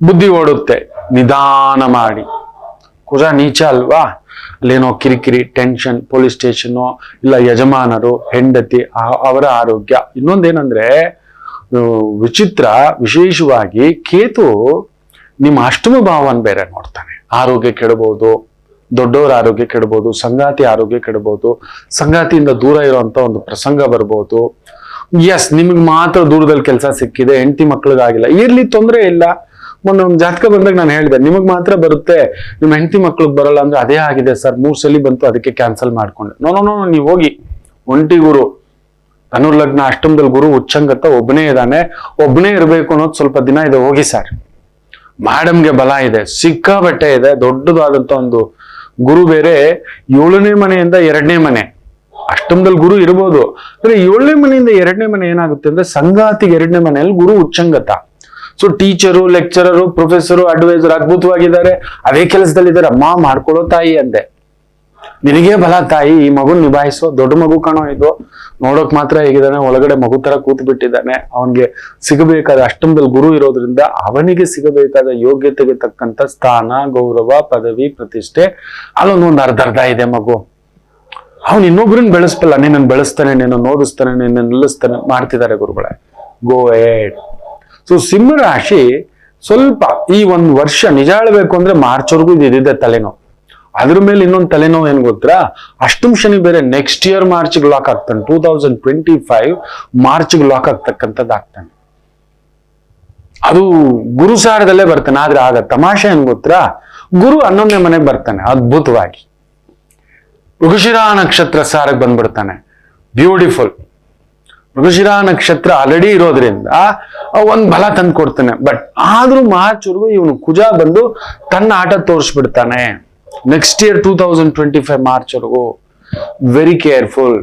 ಬುದ್ಧಿ ಓಡುತ್ತೆ. ನಿಧಾನ ಮಾಡಿ. ಕುಜ ನೀಚ ಅಲ್ವಾ? ಅಲ್ಲೇನೋ ಕಿರಿಕಿರಿ, ಟೆನ್ಷನ್, ಪೊಲೀಸ್ ಸ್ಟೇಷನ್, ಇಲ್ಲ ಯಜಮಾನರು, ಹೆಂಡತಿ, ಅವರ ಆರೋಗ್ಯ. ಇನ್ನೊಂದೇನಂದ್ರೆ ವಿಚಿತ್ರ, ವಿಶೇಷವಾಗಿ ಕೇತು ನಿಮ್ಮ 8ಮ ಭಾವವನ್ನು ಬೇರೆ ನೋಡ್ತಾನೆ. ಆರೋಗ್ಯ ಕೆಡಬಹುದು, ದೊಡ್ಡವರ ಆರೋಗ್ಯ ಕೆಡಬಹುದು, ಸಂಗಾತಿ ಆರೋಗ್ಯ ಕೆಡಬಹುದು, ಸಂಗಾತಿಯಿಂದ ದೂರ ಇರುವಂತ ಒಂದು ಪ್ರಸಂಗ ಬರ್ಬೋದು. ಎಸ್, ನಿಮಗೆ ಮಾತ್ರ ದೂರದಲ್ಲಿ ಕೆಲಸ ಸಿಕ್ಕಿದೆ, ಹೆಂಡತಿ ಮಕ್ಳಿಗಾಗಿಲ್ಲ, ಇರ್ಲಿ, ತೊಂದರೆ ಇಲ್ಲ. ಮೊನ್ನೆ ಒಂದು ಜಾತಕ ಬಂದಾಗ ನಾನು ಹೇಳಿದೆ, ನಿಮಗ್ ಮಾತ್ರ ಬರುತ್ತೆ, ನಿಮ್ಮ ಹೆಂಡತಿ ಮಕ್ಳಿಗೆ ಬರಲ್ಲ ಅಂದ್ರೆ ಅದೇ ಆಗಿದೆ ಸರ್, 3 ಸಲ ಬಂತು, ಅದಕ್ಕೆ ಕ್ಯಾನ್ಸಲ್ ಮಾಡ್ಕೊಂಡೆ. ನೋ, ನೀವು ಹೋಗಿ. ಒಂಟಿ ಗುರು, ಧನುರ್ ಲಗ್ನ, ಅಷ್ಟಮದಲ್ಲಿ ಗುರು ಉಚ್ಚಂಗತ, ಒಬ್ಬನೇ ಇದ್ದಾನೆ, ಒಬ್ಬನೇ ಇರಬೇಕು ಅನ್ನೋದು ಸ್ವಲ್ಪ ದಿನ ಇದೆ. ಹೋಗಿ ಸರ್, ಮೇಡಮ್ಗೆ ಬಲ ಇದೆ, ಸಿಕ್ಕಾಬಟ್ಟೆ ಇದೆ. ದೊಡ್ಡದಾದಂತ ಒಂದು ಗುರು ಬೇರೆ 7ನೇ ಮನೆಯಿಂದ 2ನೇ ಮನೆ. ಅಷ್ಟಮದಲ್ಲಿ ಗುರು ಇರ್ಬೋದು, ಅಂದ್ರೆ 7ನೇ ಮನೆಯಿಂದ 2ನೇ ಮನೆ ಏನಾಗುತ್ತೆ ಅಂದ್ರೆ ಸಂಗಾತಿಗೆ 2ನೇ ಮನೆಯಲ್ಲಿ ಗುರು ಉಚ್ಚಂಗತ. So teacher, lecturer, professor, advisor ಅದ್ಭುತವಾಗಿದ್ದಾರೆ, ಅದೇ ಕೆಲಸದಲ್ಲಿದ್ದಾರೆ. ಅಮ್ಮ ಮಾಡ್ಕೊಳ್ಳೋ ತಾಯಿ ಅಂದೆ, ನಿನಗೆ ಬಲ ತಾಯಿ, ಈ ಮಗುನ್ ನಿಭಾಯಿಸೋ. ದೊಡ್ಡ ಮಗು ಕಾಣೋ, ಇದು ನೋಡೋಕ್ ಮಾತ್ರ ಹೇಗಿದ್ದಾನೆ, ಒಳಗಡೆ ಮಗು ತರ ಕೂತ್ ಬಿಟ್ಟಿದ್ದಾನೆ. ಅವನ್ಗೆ ಸಿಗಬೇಕಾದ ಅಷ್ಟಮದಲ್ಲಿ ಗುರು ಇರೋದ್ರಿಂದ ಅವನಿಗೆ ಸಿಗಬೇಕಾದ ಯೋಗ್ಯತೆಗೆ ತಕ್ಕಂತ ಸ್ಥಾನ, ಗೌರವ, ಪದವಿ, ಪ್ರತಿಷ್ಠೆ ಅಲ್ಲೊಂದು ಅರ್ಧ ಇದೆ ಮಗು. ಅವನು ಇನ್ನೊಬ್ರನ್ನ ಬೆಳೆಸ್ಬಲ್ಲ, ನಿನ್ನನ್ನು ಬೆಳೆಸ್ತಾನೆ, ನಿನ್ನನ್ನು ಓದಿಸ್ತಾನೆ, ನಿನ್ನ ನಿಲ್ಲಿಸ್ತಾನೆ, ಮಾಡ್ತಿದ್ದಾರೆ ಗುರುಗಳೇ. ಗೋ ಎಡ್. ಸೊ ಸಿಂಹ ರಾಶಿ ಸ್ವಲ್ಪ ಈ 1 ವರ್ಷ ನಿಜ ಹೇಳ್ಬೇಕು ಅಂದ್ರೆ ಮಾರ್ಚ್ವರೆಗೂ ಇದಿದೆ ತಲೆನೋವು. ಅದ್ರ ಮೇಲೆ ಇನ್ನೊಂದು ತಲೆನೋವು ಏನ್ ಗೊತ್ತಾ? ಅಷ್ಟಮ ಶನಿ ಬೇರೆ ನೆಕ್ಸ್ಟ್ ಇಯರ್ ಮಾರ್ಚ್ಗೆ ಲಾಕ್ ಆಗ್ತಾನೆ. 2025 ಮಾರ್ಚ್ಗೆ ಲಾಕ್ ಆಗ್ತಕ್ಕಂಥದ್ದು ಆಗ್ತಾನೆ. ಅದು ಗುರು ಸಾರದಲ್ಲೇ ಬರ್ತಾನೆ. ಆದ್ರೆ ಆಗ ತಮಾಷೆ ಏನ್ ಗೊತ್ತಾ? ಗುರು 11ನೇ ಮನೆಗೆ ಬರ್ತಾನೆ ಅದ್ಭುತವಾಗಿ. ಮೃಗಶಿರ ನಕ್ಷತ್ರ ಸಾರಕ್ಕೆ ಬಂದ್ಬಿಡ್ತಾನೆ. ಬ್ಯೂಟಿಫುಲ್. ಮೃಗಶಿರ ನಕ್ಷತ್ರ ಆಲ್ರೆಡಿ ಇರೋದ್ರಿಂದ ಒಂದ್ ಬಲ ತಂದು ಕೊಡ್ತಾನೆ. ಬಟ್ ಆದ್ರೂ ಮಾರ್ಚ್ವರೆಗೂ ಇವನು ಕುಜ ಬಂದು ತನ್ನ ಆಟ ತೋರಿಸ್ಬಿಡ್ತಾನೆ. ನೆಕ್ಸ್ಟ್ ಇಯರ್ 2025 ಮಾರ್ಚ್ವರೆಗೂ ವೆರಿ ಕೇರ್ಫುಲ್.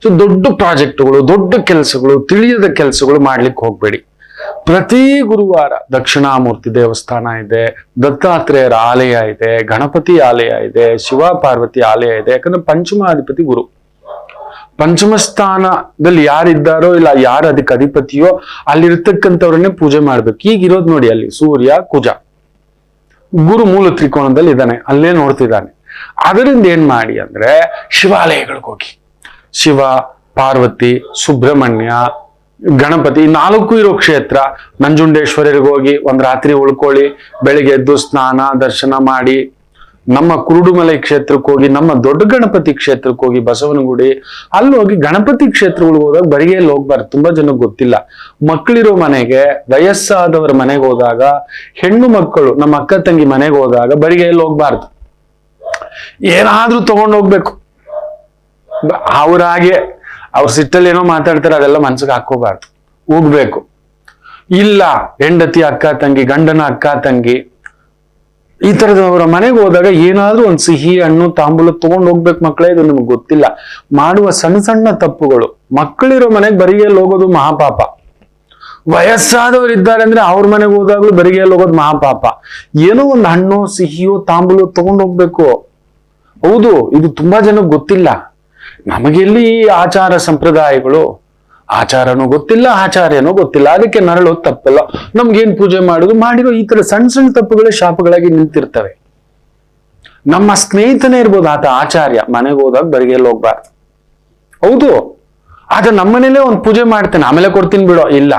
ಸೊ ದೊಡ್ಡ ಪ್ರಾಜೆಕ್ಟ್ಗಳು, ದೊಡ್ಡ ಕೆಲಸಗಳು, ತಿಳಿಯದ ಕೆಲಸಗಳು ಮಾಡ್ಲಿಕ್ಕೆ ಹೋಗ್ಬೇಡಿ. ಪ್ರತಿ ಗುರುವಾರ ದಕ್ಷಿಣಾಮೂರ್ತಿ ದೇವಸ್ಥಾನ ಇದೆ, ದತ್ತಾತ್ರೇಯರ ಆಲಯ ಇದೆ, ಗಣಪತಿ ಆಲಯ ಇದೆ, ಶಿವ ಪಾರ್ವತಿ ಆಲಯ ಇದೆ. ಯಾಕಂದ್ರೆ ಪಂಚಮಾಧಿಪತಿ ಗುರು. ಪಂಚಮ ಸ್ಥಾನದಲ್ಲಿ ಯಾರಿದ್ದಾರೋ ಇಲ್ಲ ಯಾರು ಅದಕ್ಕೆ ಅಧಿಪತಿಯೋ ಅಲ್ಲಿರ್ತಕ್ಕಂಥವ್ರನ್ನೇ ಪೂಜೆ ಮಾಡ್ಬೇಕು. ಈಗಿರೋದು ನೋಡಿ, ಅಲ್ಲಿ ಸೂರ್ಯ ಕುಜ, ಗುರು ಮೂಲ ತ್ರಿಕೋಣದಲ್ಲಿ ಇದ್ದಾನೆ, ಅಲ್ಲೇ ನೋಡ್ತಿದ್ದಾನೆ. ಅದರಿಂದ ಏನ್ ಮಾಡಿ ಅಂದ್ರೆ ಶಿವಾಲಯಗಳಿಗೆ ಹೋಗಿ ಶಿವ, ಪಾರ್ವತಿ, ಸುಬ್ರಹ್ಮಣ್ಯ, ಗಣಪತಿ 4 ಇರೋ ಕ್ಷೇತ್ರ. ನಂಜುಂಡೇಶ್ವರಿಗೆ ಹೋಗಿ ಒಂದ್ ರಾತ್ರಿ ಉಳ್ಕೊಳ್ಳಿ, ಬೆಳಿಗ್ಗೆ ಎದ್ದು ಸ್ನಾನ ದರ್ಶನ ಮಾಡಿ, ನಮ್ಮ ಕುರುಡುಮಲೈ ಕ್ಷೇತ್ರಕ್ಕೆ ಹೋಗಿ, ನಮ್ಮ ದೊಡ್ಡ ಗಣಪತಿ ಕ್ಷೇತ್ರಕ್ಕೆ ಹೋಗಿ, ಬಸವನಗುಡಿ ಅಲ್ಲಿ ಹೋಗಿ ಗಣಪತಿ ಕ್ಷೇತ್ರಗಳಿಗೆ ಹೋದಾಗ ಬರಿಗೆಯಲ್ಲಿ ಹೋಗ್ಬಾರ್ದು. ತುಂಬಾ ಜನಕ್ಕೆ ಗೊತ್ತಿಲ್ಲ. ಮಕ್ಕಳಿರೋ ಮನೆಗೆ, ವಯಸ್ಸಾದವರ ಮನೆಗೆ ಹೋದಾಗ, ಹೆಣ್ಣು ಮಕ್ಕಳು ನಮ್ಮ ಅಕ್ಕ ತಂಗಿ ಮನೆಗೆ ಹೋದಾಗ ಬರಿಗೆಯಲ್ಲಿ ಹೋಗ್ಬಾರ್ದು. ಏನಾದ್ರೂ ತಗೊಂಡು ಹೋಗ್ಬೇಕು. ಅವ್ರಾಗೆ ಅವ್ರ ಸಿಟ್ಟಲ್ಲಿ ಏನೋ ಮಾತಾಡ್ತಾರೆ, ಅದೆಲ್ಲ ಮನ್ಸಿಗೆ ಹಾಕೋಬಾರ್ದು. ಹೋಗ್ಬೇಕು. ಇಲ್ಲ ಹೆಂಡತಿ ಅಕ್ಕ ತಂಗಿ, ಗಂಡನ ಅಕ್ಕ ತಂಗಿ, ಈ ತರದವರ ಮನೆಗೆ ಹೋದಾಗ ಏನಾದ್ರೂ ಒಂದು ಸಿಹಿ ಹಣ್ಣು ತಾಂಬೂಲ ತಗೊಂಡು ಹೋಗ್ಬೇಕು ಮಕ್ಕಳೇ. ಇದು ನಿಮ್ಗೆ ಗೊತ್ತಿಲ್ಲ. ಮಾಡುವ ಸಣ್ಣ ಸಣ್ಣ ತಪ್ಪುಗಳು. ಮಕ್ಕಳಿರೋ ಮನೆಗೆ ಬರಿಗೆಯಲ್ಲಿ ಹೋಗೋದು ಮಹಾಪಾಪ. ವಯಸ್ಸಾದವರು ಇದ್ದಾರೆ ಅಂದ್ರೆ ಅವ್ರ ಮನೆಗೆ ಹೋದಾಗ್ಲೂ ಬರಿಗೆಯಲ್ಲಿ ಹೋಗೋದು ಮಹಾಪಾಪ. ಏನೋ ಒಂದು ಹಣ್ಣು ಸಿಹಿಯೋ ತಾಂಬೂಲ ತಗೊಂಡು ಹೋಗ್ಬೇಕು. ಹೌದು, ಇದು ತುಂಬಾ ಜನಕ್ಕೆ ಗೊತ್ತಿಲ್ಲ. ನಮಗೆಲ್ಲಿ ಆಚಾರ ಸಂಪ್ರದಾಯಗಳು, ಆಚಾರನೂ ಗೊತ್ತಿಲ್ಲ, ಆಚಾರ್ಯನೂ ಗೊತ್ತಿಲ್ಲ. ಅದಕ್ಕೆ ನರಳೋದು ತಪ್ಪಲ್ಲ. ನಮ್ಗೇನ್ ಪೂಜೆ ಮಾಡುದು ಮಾಡಿರೋ ಈ ತರ ಸಣ್ಣ ಸಣ್ಣ ತಪ್ಪುಗಳೇ ಶಾಪಗಳಾಗಿ ನಿಂತಿರ್ತವೆ. ನಮ್ಮ ಸ್ನೇಹಿತನೇ ಇರ್ಬೋದು, ಆತ ಆಚಾರ್ಯ, ಮನೆಗೆ ಹೋದಾಗ ಬರಿಗೆಯಲ್ಲಿ ಹೋಗ್ಬಾರ್ದು. ಹೌದು, ಆತ ನಮ್ಮನೇಲೆ ಒಂದು ಪೂಜೆ ಮಾಡ್ತೇನೆ, ಆಮೇಲೆ ಕೊಡ್ತೀನಿ ಬಿಡೋ. ಇಲ್ಲ,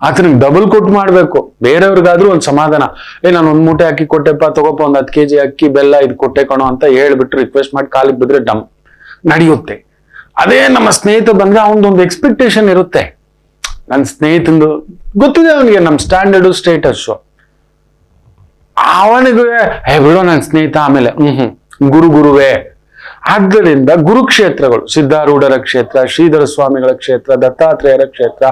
ಆತನಿಗೆ ಡಬಲ್ ಕೊಟ್ಟು ಮಾಡ್ಬೇಕು. ಬೇರೆಯವ್ರಿಗಾದ್ರೂ ಒಂದು ಸಮಾಧಾನ, ನಾನು 1 ಮೂಟೆ ಅಕ್ಕಿ ಕೊಟ್ಟೆಪ್ಪ, ತಗೋಪ 10 kg ಅಕ್ಕಿ ಬೆಲ್ಲ ಇದು ಕೊಟ್ಟೆ ಕಣೋ ಅಂತ ಹೇಳ್ಬಿಟ್ಟು ರಿಕ್ವೆಸ್ಟ್ ಮಾಡಿ ಕಾಲಿಗೆ ಬಿದ್ರೆ ಡಮ್ ನಡೆಯುತ್ತೆ. ಅದೇ ನಮ್ಮ ಸ್ನೇಹಿತ ಬಂದ್ರೆ ಅವನದೊಂದು ಎಕ್ಸ್ಪೆಕ್ಟೇಷನ್ ಇರುತ್ತೆ. ನನ್ನ ಸ್ನೇಹಿತಂದು ಗೊತ್ತಿದೆ ಅವನಿಗೆ ನಮ್ಮ ಸ್ಟ್ಯಾಂಡರ್ಡು ಸ್ಟೇಟಸ್. ಅವನಿಗೆ ಬಿಡೋ ನನ್ನ ಸ್ನೇಹಿತ, ಆಮೇಲೆ ಗುರುವೇ. ಆದ್ದರಿಂದ ಗುರುಕ್ಷೇತ್ರಗಳು, ಸಿದ್ಧಾರೂಢರ ಕ್ಷೇತ್ರ, ಶ್ರೀಧರ ಸ್ವಾಮಿಗಳ ಕ್ಷೇತ್ರ, ದತ್ತಾತ್ರೇಯರ ಕ್ಷೇತ್ರ,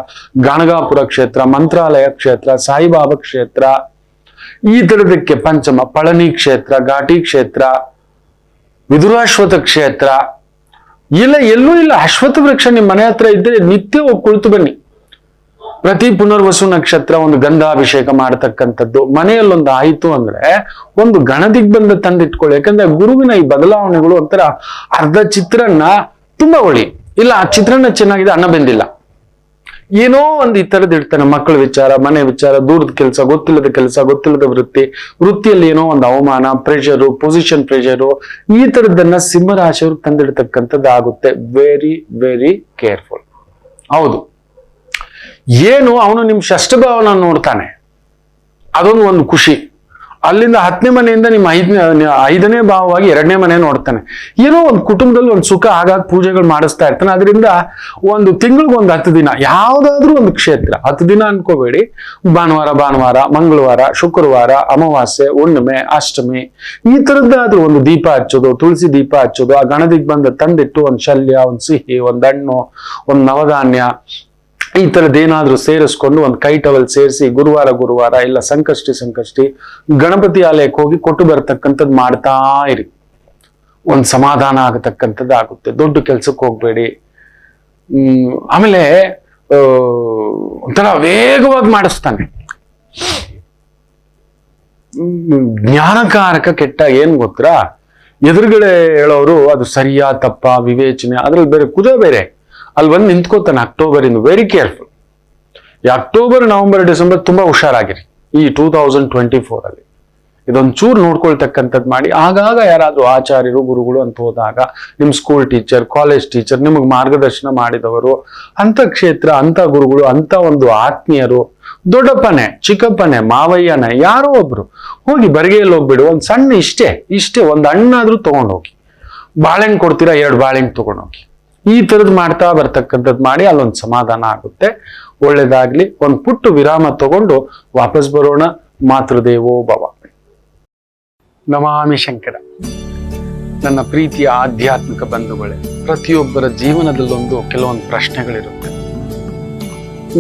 ಗಾಣಗಾಪುರ ಕ್ಷೇತ್ರ, ಮಂತ್ರಾಲಯ ಕ್ಷೇತ್ರ, ಸಾಯಿಬಾಬಾ ಕ್ಷೇತ್ರ, ಈ ತರದಕ್ಕೆ ಪಂಚಮ ಪಳನಿ ಕ್ಷೇತ್ರ, ಘಾಟಿ ಕ್ಷೇತ್ರ, ವಿದುರಾಶ್ವತ ಕ್ಷೇತ್ರ. ಇಲ್ಲ, ಎಲ್ಲೂ ಇಲ್ಲ. ಅಶ್ವತ್ಥ ವೃಕ್ಷ ನಿಮ್ಮ ಮನೆ ಹತ್ರ ಇದ್ದರೆ ನಿತ್ಯ ಹೋಗಿ ಕುಳಿತು ಬನ್ನಿ. ಪ್ರತಿ ಪುನರ್ವಸು ನಕ್ಷತ್ರ ಒಂದು ಗಂಧಾಭಿಷೇಕ ಮಾಡತಕ್ಕಂಥದ್ದು ಮನೆಯಲ್ಲೊಂದು ಆಯಿತು ಅಂದ್ರೆ ಒಂದು ಗಣದಿಗ್ಬಂಧ ತಂದಿಟ್ಕೊಳ್ಳಿ. ಯಾಕಂದ್ರೆ ಗುರುವಿನ ಈ ಬದಲಾವಣೆಗಳು ಒಂಥರ ಅರ್ಧ ಚಿತ್ರಾನ್ನ ತುಂಬಾ ಒಳ್ಳಿ, ಇಲ್ಲ ಆ ಚಿತ್ರಾನ್ನ ಚೆನ್ನಾಗಿದೆ, ಅನ್ನ ಬೆಂದಿಲ್ಲ, ಏನೋ ಒಂದು ಈ ತರದ್ ಇಡ್ತಾನೆ. ಮಕ್ಕಳ ವಿಚಾರ, ಮನೆ ವಿಚಾರ, ದೂರದ ಕೆಲಸ, ಗೊತ್ತಿಲ್ಲದ ಕೆಲಸ, ಗೊತ್ತಿಲ್ಲದ ವೃತ್ತಿಯಲ್ಲಿ ಏನೋ ಒಂದು ಅವಮಾನ, ಪ್ರೆಷರು, ಪೊಸಿಷನ್ ಪ್ರೆಷರು, ಈ ತರದನ್ನ ಸಿಂಹರಾಶಿಯವ್ರು ತಂದಿಡ್ತಕ್ಕಂಥದ್ದು ಆಗುತ್ತೆ. Very very careful. ಹೌದು, ಏನು ಅವನು ನಿಮ್ ಷಷ್ಠಭಾವನ ನೋಡ್ತಾನೆ, ಅದೊಂದು ಒಂದು ಖುಷಿ. ಅಲ್ಲಿಂದ 10ನೇ ಮನೆಯಿಂದ ನಿಮ್ಮ 5ನೇ ಭಾವವಾಗಿ 2ನೇ ಮನೆ ನೋಡ್ತಾನೆ. ಏನೋ ಒಂದು ಕುಟುಂಬದಲ್ಲಿ ಒಂದು ಸುಖ ಆಗಾಗ ಪೂಜೆಗಳು ಮಾಡಿಸ್ತಾ ಇರ್ತಾನೆ. ಅದರಿಂದ ಒಂದು ತಿಂಗಳಿಗೆ ಒಂದು 10 ದಿನ ಯಾವ್ದಾದ್ರೂ ಒಂದು ಕ್ಷೇತ್ರ, 10 ದಿನ ಅನ್ಕೋಬೇಡಿ, ಭಾನುವಾರ, ಮಂಗಳವಾರ, ಶುಕ್ರವಾರ, ಅಮಾವಾಸ್ಯೆ, ಹುಣ್ಣಿಮೆ, ಅಷ್ಟಮಿ, ಈ ತರದ್ದಾದ್ರೂ ಒಂದು ದೀಪ ಹಚ್ಚೋದು, ತುಳಸಿ ದೀಪ ಹಚ್ಚೋದು, ಆ ಗಣದಿಗ್ ಬಂದ ತಂದಿಟ್ಟು ಒಂದು ಶಲ್ಯ, ಒಂದು ಸಿಹಿ, ಒಂದು ಹಣ್ಣು, ಒಂದು ನವಧಾನ್ಯ, ಈ ತರದ್ದೇನಾದ್ರೂ ಸೇರಿಸ್ಕೊಂಡು ಒಂದು ಕೈ ಟವಲ್ ಸೇರಿಸಿ ಗುರುವಾರ ಇಲ್ಲ ಸಂಕಷ್ಟಿ ಗಣಪತಿ ಆಲಯಕ್ಕೆ ಹೋಗಿ ಕೊಟ್ಟು ಬರತಕ್ಕಂಥದ್ದು ಮಾಡ್ತಾ ಇರಿ. ಒಂದು ಸಮಾಧಾನ ಆಗತಕ್ಕಂಥದ್ದು ಆಗುತ್ತೆ. ದೊಡ್ಡ ಕೆಲ್ಸಕ್ಕೆ ಹೋಗ್ಬೇಡಿ. ಆಮೇಲೆ ಒಂಥರ ವೇಗವಾಗಿ ಮಾಡಿಸ್ತಾನೆ. ಜ್ಞಾನಕಾರಕ ಕೆಟ್ಟ ಏನ್ ಗೊತ್ತಾ, ಎದುರುಗಡೆ ಹೇಳೋರು ಅದು ಸರಿಯಾ ತಪ್ಪ ವಿವೇಚನೆ, ಅದ್ರಲ್ಲಿ ಬೇರೆ ಕುದ ಬೇರೆ ಅಲ್ಲಿ ಬಂದು ನಿಂತ್ಕೋತಾನೆ. ಅಕ್ಟೋಬರ್ ಇಂದ ವೆರಿ ಕೇರ್ಫುಲ್. ಈ ಅಕ್ಟೋಬರ್, ನವೆಂಬರ್, ಡಿಸೆಂಬರ್ ತುಂಬಾ ಹುಷಾರಾಗಿರಿ. ಈ 2024 ಅಲ್ಲಿ ಇದೊಂದು ಚೂರು ನೋಡ್ಕೊಳ್ತಕ್ಕಂಥದ್ದು ಮಾಡಿ. ಆಗಾಗ ಯಾರಾದ್ರೂ ಆಚಾರ್ಯರು, ಗುರುಗಳು ಅಂತ ಹೋದಾಗ, ನಿಮ್ ಸ್ಕೂಲ್ ಟೀಚರ್, ಕಾಲೇಜ್ ಟೀಚರ್, ನಿಮಗೆ ಮಾರ್ಗದರ್ಶನ ಮಾಡಿದವರು, ಅಂತ ಕ್ಷೇತ್ರ, ಅಂತ ಗುರುಗಳು, ಅಂತ ಒಂದು ಆತ್ಮೀಯರು, ದೊಡ್ಡಪ್ಪನೇ, ಚಿಕ್ಕಪ್ಪನೇ, ಮಾವಯ್ಯನೇ, ಯಾರೋ ಒಬ್ರು ಹೋಗಿ ಬರಿಗೆಯಲ್ಲಿ ಹೋಗ್ಬಿಡು. ಒಂದ್ ಸಣ್ಣ ಇಷ್ಟೇ ಒಂದು ಹಣ್ಣಾದ್ರೂ ತಗೊಂಡೋಗಿ. ಬಾಳೆಹಣ್ಣು ಕೊಡ್ತೀರಾ, 2 ಬಾಳೆಹಣ್ಣು ತಗೊಂಡೋಗಿ. ಈ ತರದ್ ಮಾಡ್ತಾ ಬರ್ತಕ್ಕಂಥದ್ದು ಮಾಡಿ, ಅಲ್ಲೊಂದು ಸಮಾಧಾನ ಆಗುತ್ತೆ. ಒಳ್ಳೇದಾಗ್ಲಿ. ಒಂದು ಪುಟ್ಟು ವಿರಾಮ ತಗೊಂಡು ವಾಪಸ್ ಬರೋಣ. ಮಾತೃದೇವೋ ಭವ. ನಮಾಮಿ ಶಂಕರ. ನನ್ನ ಪ್ರೀತಿಯ ಆಧ್ಯಾತ್ಮಿಕ ಬಂಧುಗಳೇ, ಪ್ರತಿಯೊಬ್ಬರ ಜೀವನದಲ್ಲೊಂದು ಕೆಲವೊಂದು ಪ್ರಶ್ನೆಗಳಿರುತ್ತೆ,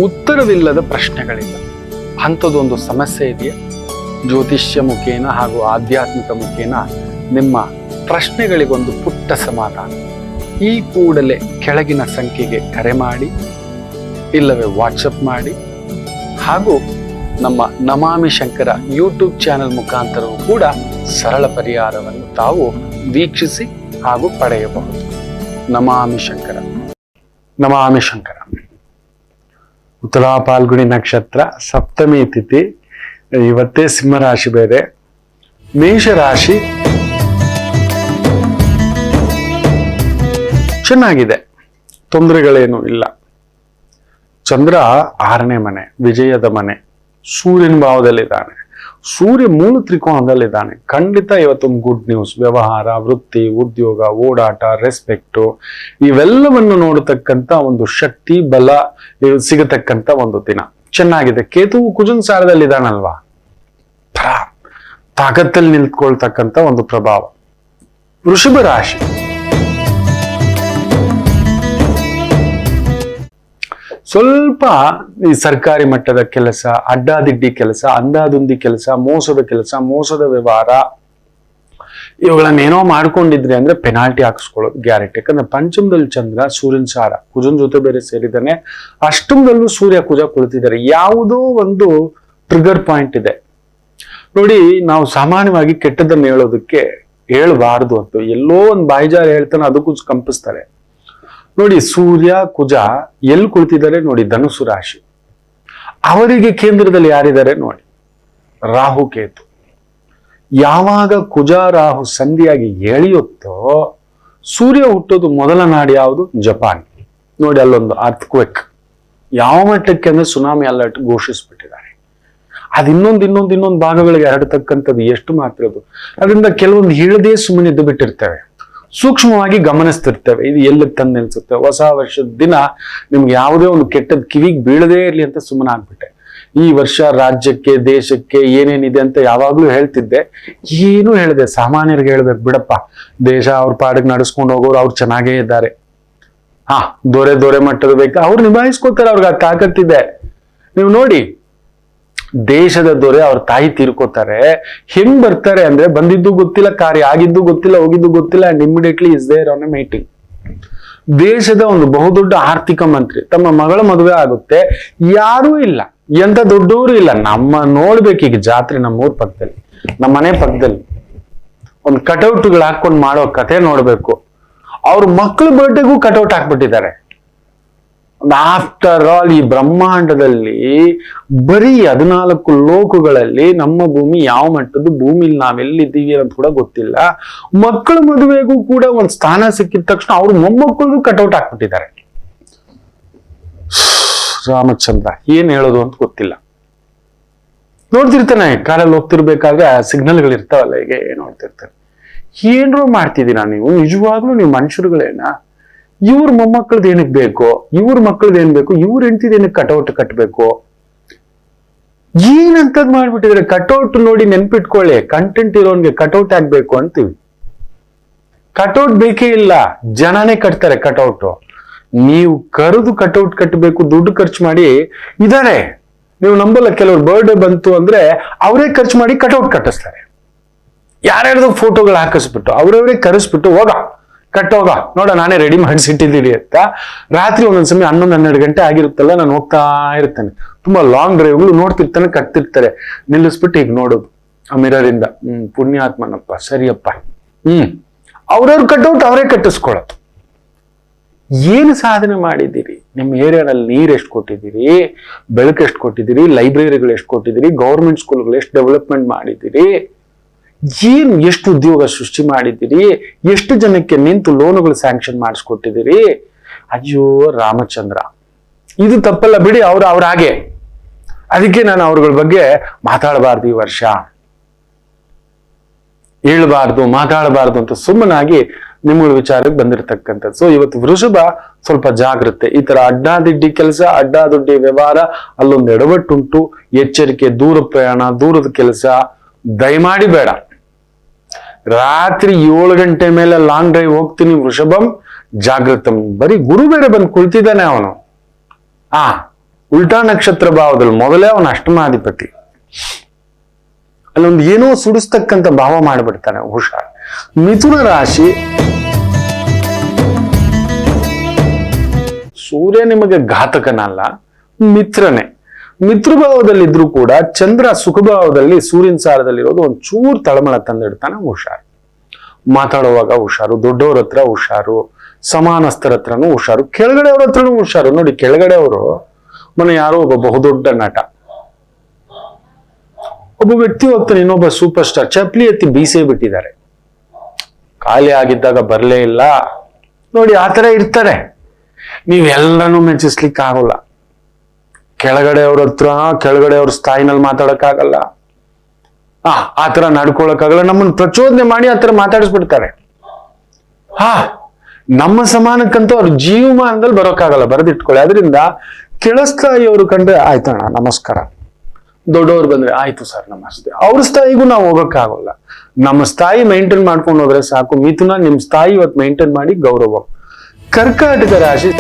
ಉತ್ತರವಿಲ್ಲದ ಪ್ರಶ್ನೆಗಳಿಲ್ಲ. ಅಂಥದ್ದೊಂದು ಸಮಸ್ಯೆ ಇದೆಯಾ? ಜ್ಯೋತಿಷ್ಯ ಮುಖೇನ ಹಾಗೂ ಆಧ್ಯಾತ್ಮಿಕ ಮುಖೇನ ನಿಮ್ಮ ಪ್ರಶ್ನೆಗಳಿಗೊಂದು ಪುಟ್ಟ ಸಮಾಧಾನ. ಈ ಕೂಡಲೇ ಕೆಳಗಿನ ಸಂಖ್ಯೆಗೆ ಕರೆ ಮಾಡಿ, ಇಲ್ಲವೇ ವಾಟ್ಸಪ್ ಮಾಡಿ, ಹಾಗೂ ನಮ್ಮ ನಮಾಮಿ ಶಂಕರ ಯೂಟ್ಯೂಬ್ ಚಾನೆಲ್ ಮುಖಾಂತರವೂ ಕೂಡ ಸರಳ ಪರಿಹಾರವನ್ನು ತಾವು ವೀಕ್ಷಿಸಿ ಹಾಗೂ ಪಡೆಯಬಹುದು. ನಮಾಮಿ ಶಂಕರ. ನಮಾಮಿ ಶಂಕರ. ಉತ್ತರಾ ಫಾಲ್ಗುಣಿ ನಕ್ಷತ್ರ, ಸಪ್ತಮಿ ತಿಥಿ. ಇವತ್ತೇ ಸಿಂಹರಾಶಿ ಬೇರೆ. ಮೇಷರಾಶಿ ಚೆನ್ನಾಗಿದೆ, ತೊಂದರೆಗಳೇನು ಇಲ್ಲ. ಚಂದ್ರ 6ನೇ ಮನೆ, ವಿಜಯದ ಮನೆ, ಸೂರ್ಯನ ಭಾವದಲ್ಲಿದ್ದಾನೆ. ಸೂರ್ಯ ಮೂಲ ತ್ರಿಕೋನದಲ್ಲಿದ್ದಾನೆ. ಖಂಡಿತ ಇವತ್ತೊಂದು ಗುಡ್ ನ್ಯೂಸ್. ವ್ಯವಹಾರ, ವೃತ್ತಿ, ಉದ್ಯೋಗ, ಓಡಾಟ, ರೆಸ್ಪೆಕ್ಟು ಇವೆಲ್ಲವನ್ನು ನೋಡತಕ್ಕಂತ ಒಂದು ಶಕ್ತಿ ಬಲ ಸಿಗತಕ್ಕಂತ ಒಂದು ದಿನ ಚೆನ್ನಾಗಿದೆ. ಕೇತುವು ಕುಜನ್ ಸಾರದಲ್ಲಿದ್ದಾನಲ್ವಾ, ತಾಕತ್ತಲ್ಲಿ ನಿಂತ್ಕೊಳ್ತಕ್ಕಂತ ಒಂದು ಪ್ರಭಾವ. ವೃಷಭ ರಾಶಿ ಸ್ವಲ್ಪ ಈ ಸರ್ಕಾರಿ ಮಟ್ಟದ ಕೆಲಸ, ಅಡ್ಡಾದಿಡ್ಡಿ ಕೆಲಸ, ಅಂದಾದುಂದಿ ಕೆಲಸ, ಮೋಸದ ಕೆಲಸ, ಮೋಸದ ವ್ಯವಹಾರ ಇವುಗಳನ್ನೇನೋ ಮಾಡ್ಕೊಂಡಿದ್ರಿ ಅಂದ್ರೆ ಪೆನಾಲ್ಟಿ ಹಾಕಿಸ್ಕೊಳ್ಳೋದು ಗ್ಯಾರಂಟಿ. ಯಾಕಂದ್ರೆ ಪಂಚಮದಲ್ಲಿ ಚಂದ್ರ, ಸೂರ್ಯನ ಸಾರ, ಕುಜನ್ ಜೊತೆ ಬೇರೆ ಸೇರಿದ್ದಾನೆ. ಅಷ್ಟಮದಲ್ಲೂ ಸೂರ್ಯ ಕುಜ ಕುಳಿತಿದ್ದಾರೆ. ಯಾವುದೋ ಒಂದು ಟ್ರಿಗರ್ ಪಾಯಿಂಟ್ ಇದೆ ನೋಡಿ. ನಾವು ಸಾಮಾನ್ಯವಾಗಿ ಕೆಟ್ಟದನ್ನು ಹೇಳೋದಕ್ಕೆ ಹೇಳಬಾರದು ಅಂತ ಎಲ್ಲೋ ಒಂದು ಬಾಯಿಜಾರ ಹೇಳ್ತಾನೆ, ಅದಕ್ಕೂ ಕಂಪಿಸ್ತಾರೆ ನೋಡಿ. ಸೂರ್ಯ ಕುಜ ಎಲ್ಲಿ ಕುಳಿತಿದ್ದಾರೆ ನೋಡಿ, ಧನುಸು ರಾಶಿ. ಅವರಿಗೆ ಕೇಂದ್ರದಲ್ಲಿ ಯಾರಿದ್ದಾರೆ ನೋಡಿ, ರಾಹು ಕೇತು. ಯಾವಾಗ ಕುಜ ರಾಹು ಸಂಧಿಯಾಗಿ ಎಳೆಯುತ್ತೋ ಸೂರ್ಯ ಹುಟ್ಟೋದು ಮೊದಲ ನಾಡು ಯಾವುದು, ಜಪಾನ್. ನೋಡಿ ಅಲ್ಲೊಂದು ಅರ್ಥಕ್ವೇಕ್ ಯಾವ ಮಟ್ಟಕ್ಕೆ ಅಂದ್ರೆ ಸುನಾಮಿ ಅಲರ್ಟ್ ಘೋಷಿಸ್ಬಿಟ್ಟಿದ್ದಾರೆ. ಅದು ಇನ್ನೊಂದು ಭಾಗಗಳಿಗೆ ಹರಡತಕ್ಕಂಥದ್ದು ಎಷ್ಟು ಮಾತ್ರ ಅದು. ಅದರಿಂದ ಕೆಲವೊಂದು ಹೇಳದೇ ಸುಮ್ಮನೆ ಇದ್ದು ಬಿಟ್ಟಿರ್ತೇವೆ, ಸೂಕ್ಷ್ಮವಾಗಿ ಗಮನಿಸ್ತಿರ್ತೇವೆ. ಇದು ಎಲ್ಲಿ ತಂದು ನಿಲ್ಸುತ್ತೆ. ಹೊಸ ವರ್ಷದ ದಿನ ನಿಮ್ಗೆ ಯಾವುದೇ ಒಂದು ಕೆಟ್ಟದ್ ಕಿವಿಗೆ ಬೀಳದೇ ಇರ್ಲಿ ಅಂತ ಸುಮ್ಮನೆ ಆಗ್ಬಿಟ್ಟೆ. ಈ ವರ್ಷ ರಾಜ್ಯಕ್ಕೆ, ದೇಶಕ್ಕೆ ಏನೇನಿದೆ ಅಂತ ಯಾವಾಗ್ಲೂ ಹೇಳ್ತಿದ್ದೆ, ಏನು ಹೇಳಿದೆ. ಸಾಮಾನ್ಯರಿಗೆ ಹೇಳ್ಬೇಕು ಬಿಡಪ್ಪ, ದೇಶ ಅವ್ರ ಪಾಡಿಗೆ ನಡೆಸ್ಕೊಂಡು ಹೋಗೋರು ಅವ್ರು ಚೆನ್ನಾಗೇ ಇದ್ದಾರೆ. ದೊರೆ ಮಟ್ಟದ ಬೇಕು, ಅವ್ರು ನಿಭಾಯಿಸ್ಕೋತಾರೆ, ಅವ್ರಿಗೆ ಆ ತಾಕತ್ತಿದೆ. ನೀವು ನೋಡಿ, ದೇಶದ ದೊರೆ ಅವ್ರ ತಾಯಿ ತೀರ್ಕೋತಾರೆ. ಹೆಂಗ್ ಬರ್ತಾರೆ ಅಂದ್ರೆ, ಬಂದಿದ್ದು ಗೊತ್ತಿಲ್ಲ, ಕಾರ್ಯ ಆಗಿದ್ದು ಗೊತ್ತಿಲ್ಲ, ಹೋಗಿದ್ದು ಗೊತ್ತಿಲ್ಲ, and immediately is there on a meeting. ದೇಶದ ಒಂದು ಬಹುದೊಡ್ಡ ಆರ್ಥಿಕ ಮಂತ್ರಿ, ತಮ್ಮ ಮಗಳ ಮದುವೆ ಆಗುತ್ತೆ, ಯಾರೂ ಇಲ್ಲ, ಎಂತ ದೊಡ್ಡವರು ಇಲ್ಲ. ನಮ್ಮ ನೋಡ್ಬೇಕೀಗ ಜಾತ್ರೆ ನಮ್ಮೂರ್ ಪಕ್ಕದಲ್ಲಿ, ನಮ್ಮ ಮನೆ ಪಕ್ಕದಲ್ಲಿ ಒಂದು ಕಟೌಟ್ಗಳು ಹಾಕೊಂಡು ಮಾಡೋ ಕಥೆ ನೋಡ್ಬೇಕು. ಅವ್ರ ಮಕ್ಕಳ ಬರ್ಡೇಗೂ ಕಟೌಟ್ ಹಾಕ್ಬಿಟ್ಟಿದ್ದಾರೆ. ಆಫ್ಟರ್ ಆಲ್ ಈ ಬ್ರಹ್ಮಾಂಡದಲ್ಲಿ ಬರೀ 14 ಲೋಕಗಳಲ್ಲಿ ನಮ್ಮ ಭೂಮಿ ಯಾವ ಮಟ್ಟದ್ದು, ಭೂಮಿಲಿ ನಾವೆಲ್ಲಿದ್ದೀವಿ ಅಂತ ಕೂಡ ಗೊತ್ತಿಲ್ಲ. ಮಕ್ಕಳ ಮದುವೆಗೂ ಕೂಡ ಒಂದು ಸ್ಥಾನ ಸಿಕ್ಕಿದ ತಕ್ಷಣ ಅವ್ರ ಮೊಮ್ಮಕ್ಕಳಿಗೂ ಕಟೌಟ್ ಹಾಕ್ಬಿಟ್ಟಿದ್ದಾರೆ. ರಾಮಚಂದ್ರ ಏನ್ ಹೇಳೋದು ಅಂತ ಗೊತ್ತಿಲ್ಲ. ನೋಡ್ತಿರ್ತಾನೆ, ಕಾರಲ್ಲಿ ಹೋಗ್ತಿರ್ಬೇಕಾದ್ರೆ ಸಿಗ್ನಲ್ಗಳು ಇರ್ತಾವಲ್ಲ, ಹೀಗೆ ನೋಡ್ತಿರ್ತಾನೆ. ಏನ್ರೋ ಮಾಡ್ತಿದ್ದೀರಾ ನೀವು, ನಿಜವಾಗ್ಲೂ ನೀವು ಮನುಷ್ಯರುಗಳೇನಾ? ಇವ್ರ ಮೊಮ್ಮಕ್ಕಳದ್ ಏನಕ್ ಬೇಕು, ಇವ್ರ ಮಕ್ಕಳದ್ ಏನ್ ಬೇಕು, ಇವ್ರ ಹೆಂಡತಿದ್ ಏನಕ್ಕೆ ಕಟೌಟ್ ಕಟ್ಟಬೇಕು, ಏನಂತದ್ ಮಾಡ್ಬಿಟ್ಟಿದ್ರೆ. ಕಟೌಟ್ ನೋಡಿ ನೆನ್ಪಿಟ್ಕೊಳ್ಳಿ, ಕಂಟೆಂಟ್ ಇರೋನ್ಗೆ ಕಟೌಟ್ ಆಗ್ಬೇಕು ಅಂತೀವಿ. ಕಟೌಟ್ ಬೇಕೇ ಇಲ್ಲ, ಜನನೇ ಕಟ್ತಾರೆ ಕಟೌಟ್. ನೀವು ಕರೆದು ಕಟೌಟ್ ಕಟ್ಟಬೇಕು, ದುಡ್ಡು ಖರ್ಚು ಮಾಡಿ ಇದಾರೆ. ನೀವು ನಂಬಲ್ಲ, ಕೆಲವ್ರು ಬರ್ಡೇ ಬಂತು ಅಂದ್ರೆ ಅವರೇ ಖರ್ಚು ಮಾಡಿ ಕಟೌಟ್ ಕಟ್ಟಿಸ್ತಾರೆ. ಯಾರ್ಯಾರ್ದು ಫೋಟೋಗಳು ಹಾಕಿಸ್ಬಿಟ್ಟು ಅವ್ರವರೇ ಕರೆಸ್ಬಿಟ್ಟು, ಹೋಗ ಕಟ್ಟೋಗ ನೋಡ, ನಾನೇ ರೆಡಿ ಮಾಡಿಸಿಟ್ಟಿದ್ದೀರಿ ಅಂತ. ರಾತ್ರಿ ಒಂದೊಂದ್ಸಮಯ 11-12 ಗಂಟೆ ಆಗಿರುತ್ತಲ್ಲ, ನಾನು ಹೋಗ್ತಾ ಇರ್ತೇನೆ, ತುಂಬಾ ಲಾಂಗ್ ಡ್ರೈವ್ಗಳು ನೋಡ್ತಿರ್ತಾನೆ, ಕಟ್ತಿರ್ತಾರೆ. ನಿಲ್ಲಿಸ್ಬಿಟ್ಟು ಈಗ ನೋಡೋದು ಆ ಮಿರರ್ ಇಂದ, ಪುಣ್ಯಾತ್ಮನಪ್ಪ, ಸರಿಯಪ್ಪ. ಅವ್ರವ್ರ ಕಟೌಟ್ ಅವರೇ ಕಟ್ಟಿಸ್ಕೊಳ್ಳೋದು. ಏನು ಸಾಧನೆ ಮಾಡಿದ್ದೀರಿ? ನಿಮ್ಮ ಏರಿಯಾದಲ್ಲಿ ನೀರ್ ಎಷ್ಟು ಕೊಟ್ಟಿದ್ದೀರಿ, ಬೆಳಕು ಎಷ್ಟು ಕೊಟ್ಟಿದ್ದೀರಿ, ಲೈಬ್ರರಿಗಳು ಎಷ್ಟು ಕೊಟ್ಟಿದ್ದೀರಿ, ಗೌರ್ಮೆಂಟ್ ಸ್ಕೂಲ್ಗಳು ಎಷ್ಟು ಡೆವಲಪ್ಮೆಂಟ್ ಮಾಡಿದ್ದೀರಿ, ಎಷ್ಟು ಉದ್ಯೋಗ ಸೃಷ್ಟಿ ಮಾಡಿದ್ದೀರಿ, ಎಷ್ಟು ಜನಕ್ಕೆ ನಿಂತು ಲೋನುಗಳು ಸ್ಯಾಂಕ್ಷನ್ ಮಾಡಿಸ್ಕೊಟ್ಟಿದ್ದೀರಿ. ಅಯ್ಯೋ ರಾಮಚಂದ್ರ, ಇದು ತಪ್ಪಲ್ಲ ಬಿಡಿ, ಅವ್ರ ಹಾಗೆ. ಅದಕ್ಕೆ ನಾನು ಅವ್ರಗಳ ಬಗ್ಗೆ ಮಾತಾಡಬಾರ್ದು, ಈ ವರ್ಷ ಹೇಳ್ಬಾರ್ದು, ಮಾತಾಡಬಾರ್ದು ಅಂತ ಸುಮ್ಮನಾಗಿ ನಿಮ್ಮಗಳ ವಿಚಾರಕ್ಕೆ ಬಂದಿರತಕ್ಕಂಥದ್ದು. ಸೊ ಇವತ್ತು ವೃಷಭ ಸ್ವಲ್ಪ ಜಾಗೃತೆ. ಈ ತರ ಅಡ್ಡಾದಿಡ್ಡಿ ಕೆಲಸ, ಅಡ್ಡಾದುಡ್ಡಿ ವ್ಯವಹಾರ, ಅಲ್ಲೊಂದು ಎಡವಟ್ಟುಂಟು. ಎಚ್ಚರಿಕೆ, ದೂರ ಪ್ರಯಾಣ, ದೂರದ ಕೆಲಸ ದಯಮಾಡಿ ಬೇಡ. ರಾತ್ರಿ 7 ಗಂಟೆ ಮೇಲೆ ಲಾಂಗ್ ಡ್ರೈವ್ ಹೋಗ್ತೀನಿ ವೃಷಭಂ, ಜಾಗೃತಂ. ಬರೀ ಗುರು ಬೇರೆ ಬಂದು ಕುಳಿತಿದ್ದಾನೆ ಅವನು. ಉಲ್ಟಾ ನಕ್ಷತ್ರ ಭಾವದಲ್ಲಿ ಮೊದಲೇ ಅವನ ಅಷ್ಟಮಾಧಿಪತಿ. ಅಲ್ಲೊಂದು ಏನೋ ಸುಡಿಸ್ತಕ್ಕಂಥ ಭಾವ ಮಾಡಿಬಿಡ್ತಾನೆ, ಹುಷಾರ್. ಮಿಥುನ ರಾಶಿ, ಸೂರ್ಯ ನಿಮಗೆ ಘಾತಕನಲ್ಲ, ಮಿತ್ರನೇ. ಮಿತ್ರಭಾವದಲ್ಲಿದ್ರು ಕೂಡ ಚಂದ್ರ ಸುಖಭಾವದಲ್ಲಿ ಸೂರ್ಯನ ಸಾರದಲ್ಲಿರೋದು ಒಂದು ಚೂರು ತಳಮಳ ತಂದಿಡ್ತಾನೆ, ಹುಷಾರು. ಮಾತಾಡುವಾಗ ಹುಷಾರು, ದೊಡ್ಡವ್ರ ಹತ್ರ ಹುಷಾರು, ಸಮಾನಸ್ಥರ ಹತ್ರನೂ ಹುಷಾರು, ಕೆಳಗಡೆ ಅವ್ರ ಹತ್ರನೂ ಹುಷಾರು. ನೋಡಿ, ಕೆಳಗಡೆ ಅವರು ಮೊನ್ನೆ ಯಾರೋ ಒಬ್ಬ ಬಹುದೊಡ್ಡ ನಟ, ಒಬ್ಬ ವ್ಯಕ್ತಿ ಹೋಗ್ತಾನೆ, ಇನ್ನೊಬ್ಬ ಸೂಪರ್ ಸ್ಟಾರ್ ಚಪ್ಲಿ ಎತ್ತಿ ಬೀಸೇ ಬಿಟ್ಟಿದ್ದಾರೆ. ಖಾಲಿ ಆಗಿದ್ದಾಗ ಬರಲೇ ಇಲ್ಲ. ನೋಡಿ, ಆತರ ಇರ್ತಾರೆ. ನೀವೆಲ್ಲನೂ ಮೆಚ್ಚಿಸ್ಲಿಕ್ಕೆ ಆಗೋಲ್ಲ. ಕೆಳಗಡೆ ಅವ್ರ ಸ್ಥಾಯಿನಲ್ಲಿ ಮಾತಾಡಕ್ಕಾಗಲ್ಲ. ಆತರ ನಡ್ಕೊಳಕ್ಕಾಗಲ್ಲ. ನಮ್ಮನ್ನ ಪ್ರಚೋದನೆ ಮಾಡಿ ಆತರ ಮಾತಾಡಿಸ್ಬಿಡ್ತಾರೆ. ನಮ್ಮ ಸಮಾನಕ್ಕಂತೂ ಅವ್ರ ಜೀವಮಾನದಲ್ಲಿ ಬರೋಕ್ಕಾಗಲ್ಲ, ಬರೆದಿಟ್ಕೊಳ್ಳಿ. ಅದರಿಂದ ಕೆಳಸ್ಥಾಯಿಯವರು ಕಂಡ್ರೆ ಆಯ್ತಣ್ಣ ನಮಸ್ಕಾರ, ದೊಡ್ಡವ್ರು ಬಂದ್ರೆ ಆಯ್ತು ಸರ್ ನಮಸ್ತೆ. ಅವ್ರ ಸ್ಥಾಯಿಗೂ ನಾವು ಹೋಗಕ್ಕಾಗಲ್ಲ. ನಮ್ಮ ಸ್ಥಾಯಿ ಮೇಂಟೈನ್ ಮಾಡ್ಕೊಂಡು ಹೋದ್ರೆ ಸಾಕು. ಮಿಥುನ ನಿಮ್ ಸ್ಥಾಯಿ ಇವತ್ತು ಮೇಂಟೈನ್ ಮಾಡಿ ಗೌರವ. ಕರ್ಕಾಟಕ ರಾಶಿ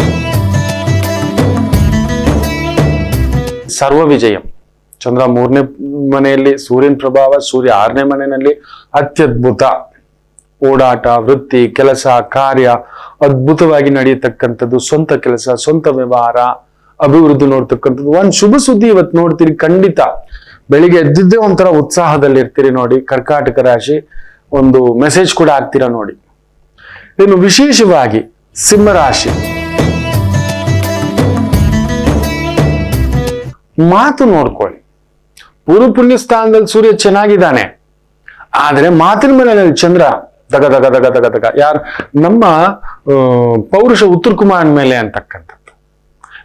ಸರ್ವ ವಿಜಯಂ. ಚಂದ್ರ 3ನೇ ಮನೆಯಲ್ಲಿ, ಸೂರ್ಯನ ಪ್ರಭಾವ, ಸೂರ್ಯ 6ನೇ ಮನೆಯಲ್ಲಿ. ಅತ್ಯದ್ಭುತ ಓಡಾಟ, ವೃತ್ತಿ, ಕೆಲಸ, ಕಾರ್ಯ ಅದ್ಭುತವಾಗಿ ನಡೆಯತಕ್ಕಂಥದ್ದು. ಸ್ವಂತ ಕೆಲಸ, ಸ್ವಂತ ವ್ಯವಹಾರ, ಅಭಿವೃದ್ಧಿ ನೋಡ್ತಕ್ಕಂಥದ್ದು. ಒಂದ್ ಶುಭ ಸುದ್ದಿ ಇವತ್ತು ನೋಡ್ತೀರಿ ಖಂಡಿತ. ಬೆಳಿಗ್ಗೆ ಎದ್ದಿದ್ದೇ ಒಂಥರ ಉತ್ಸಾಹದಲ್ಲಿ ಇರ್ತೀರಿ ನೋಡಿ. ಕರ್ಕಾಟಕ ರಾಶಿ ಒಂದು ಮೆಸೇಜ್ ಕೂಡ ಆಗ್ತೀರಾ ನೋಡಿ. ಇನ್ನು ವಿಶೇಷವಾಗಿ ಸಿಂಹ ರಾಶಿ, ಮಾತು ನೋಡ್ಕೊಳ್ಳಿ. ಪೂರ್ವ ಪುಣ್ಯ ಸ್ಥಾನದಲ್ಲಿ ಸೂರ್ಯ ಚೆನ್ನಾಗಿದ್ದಾನೆ, ಆದ್ರೆ ಮಾತಿನ ಮೇಲೆ ಚಂದ್ರ ದಗ ದಗ ದಗ ದಗ ದಗ. ಯಾರು ನಮ್ಮ ಪೌರುಷ ಉತ್ತರ ಕುಮಾರನ ಮೇಲೆ ಅಂತಕ್ಕಂಥದ್ದು.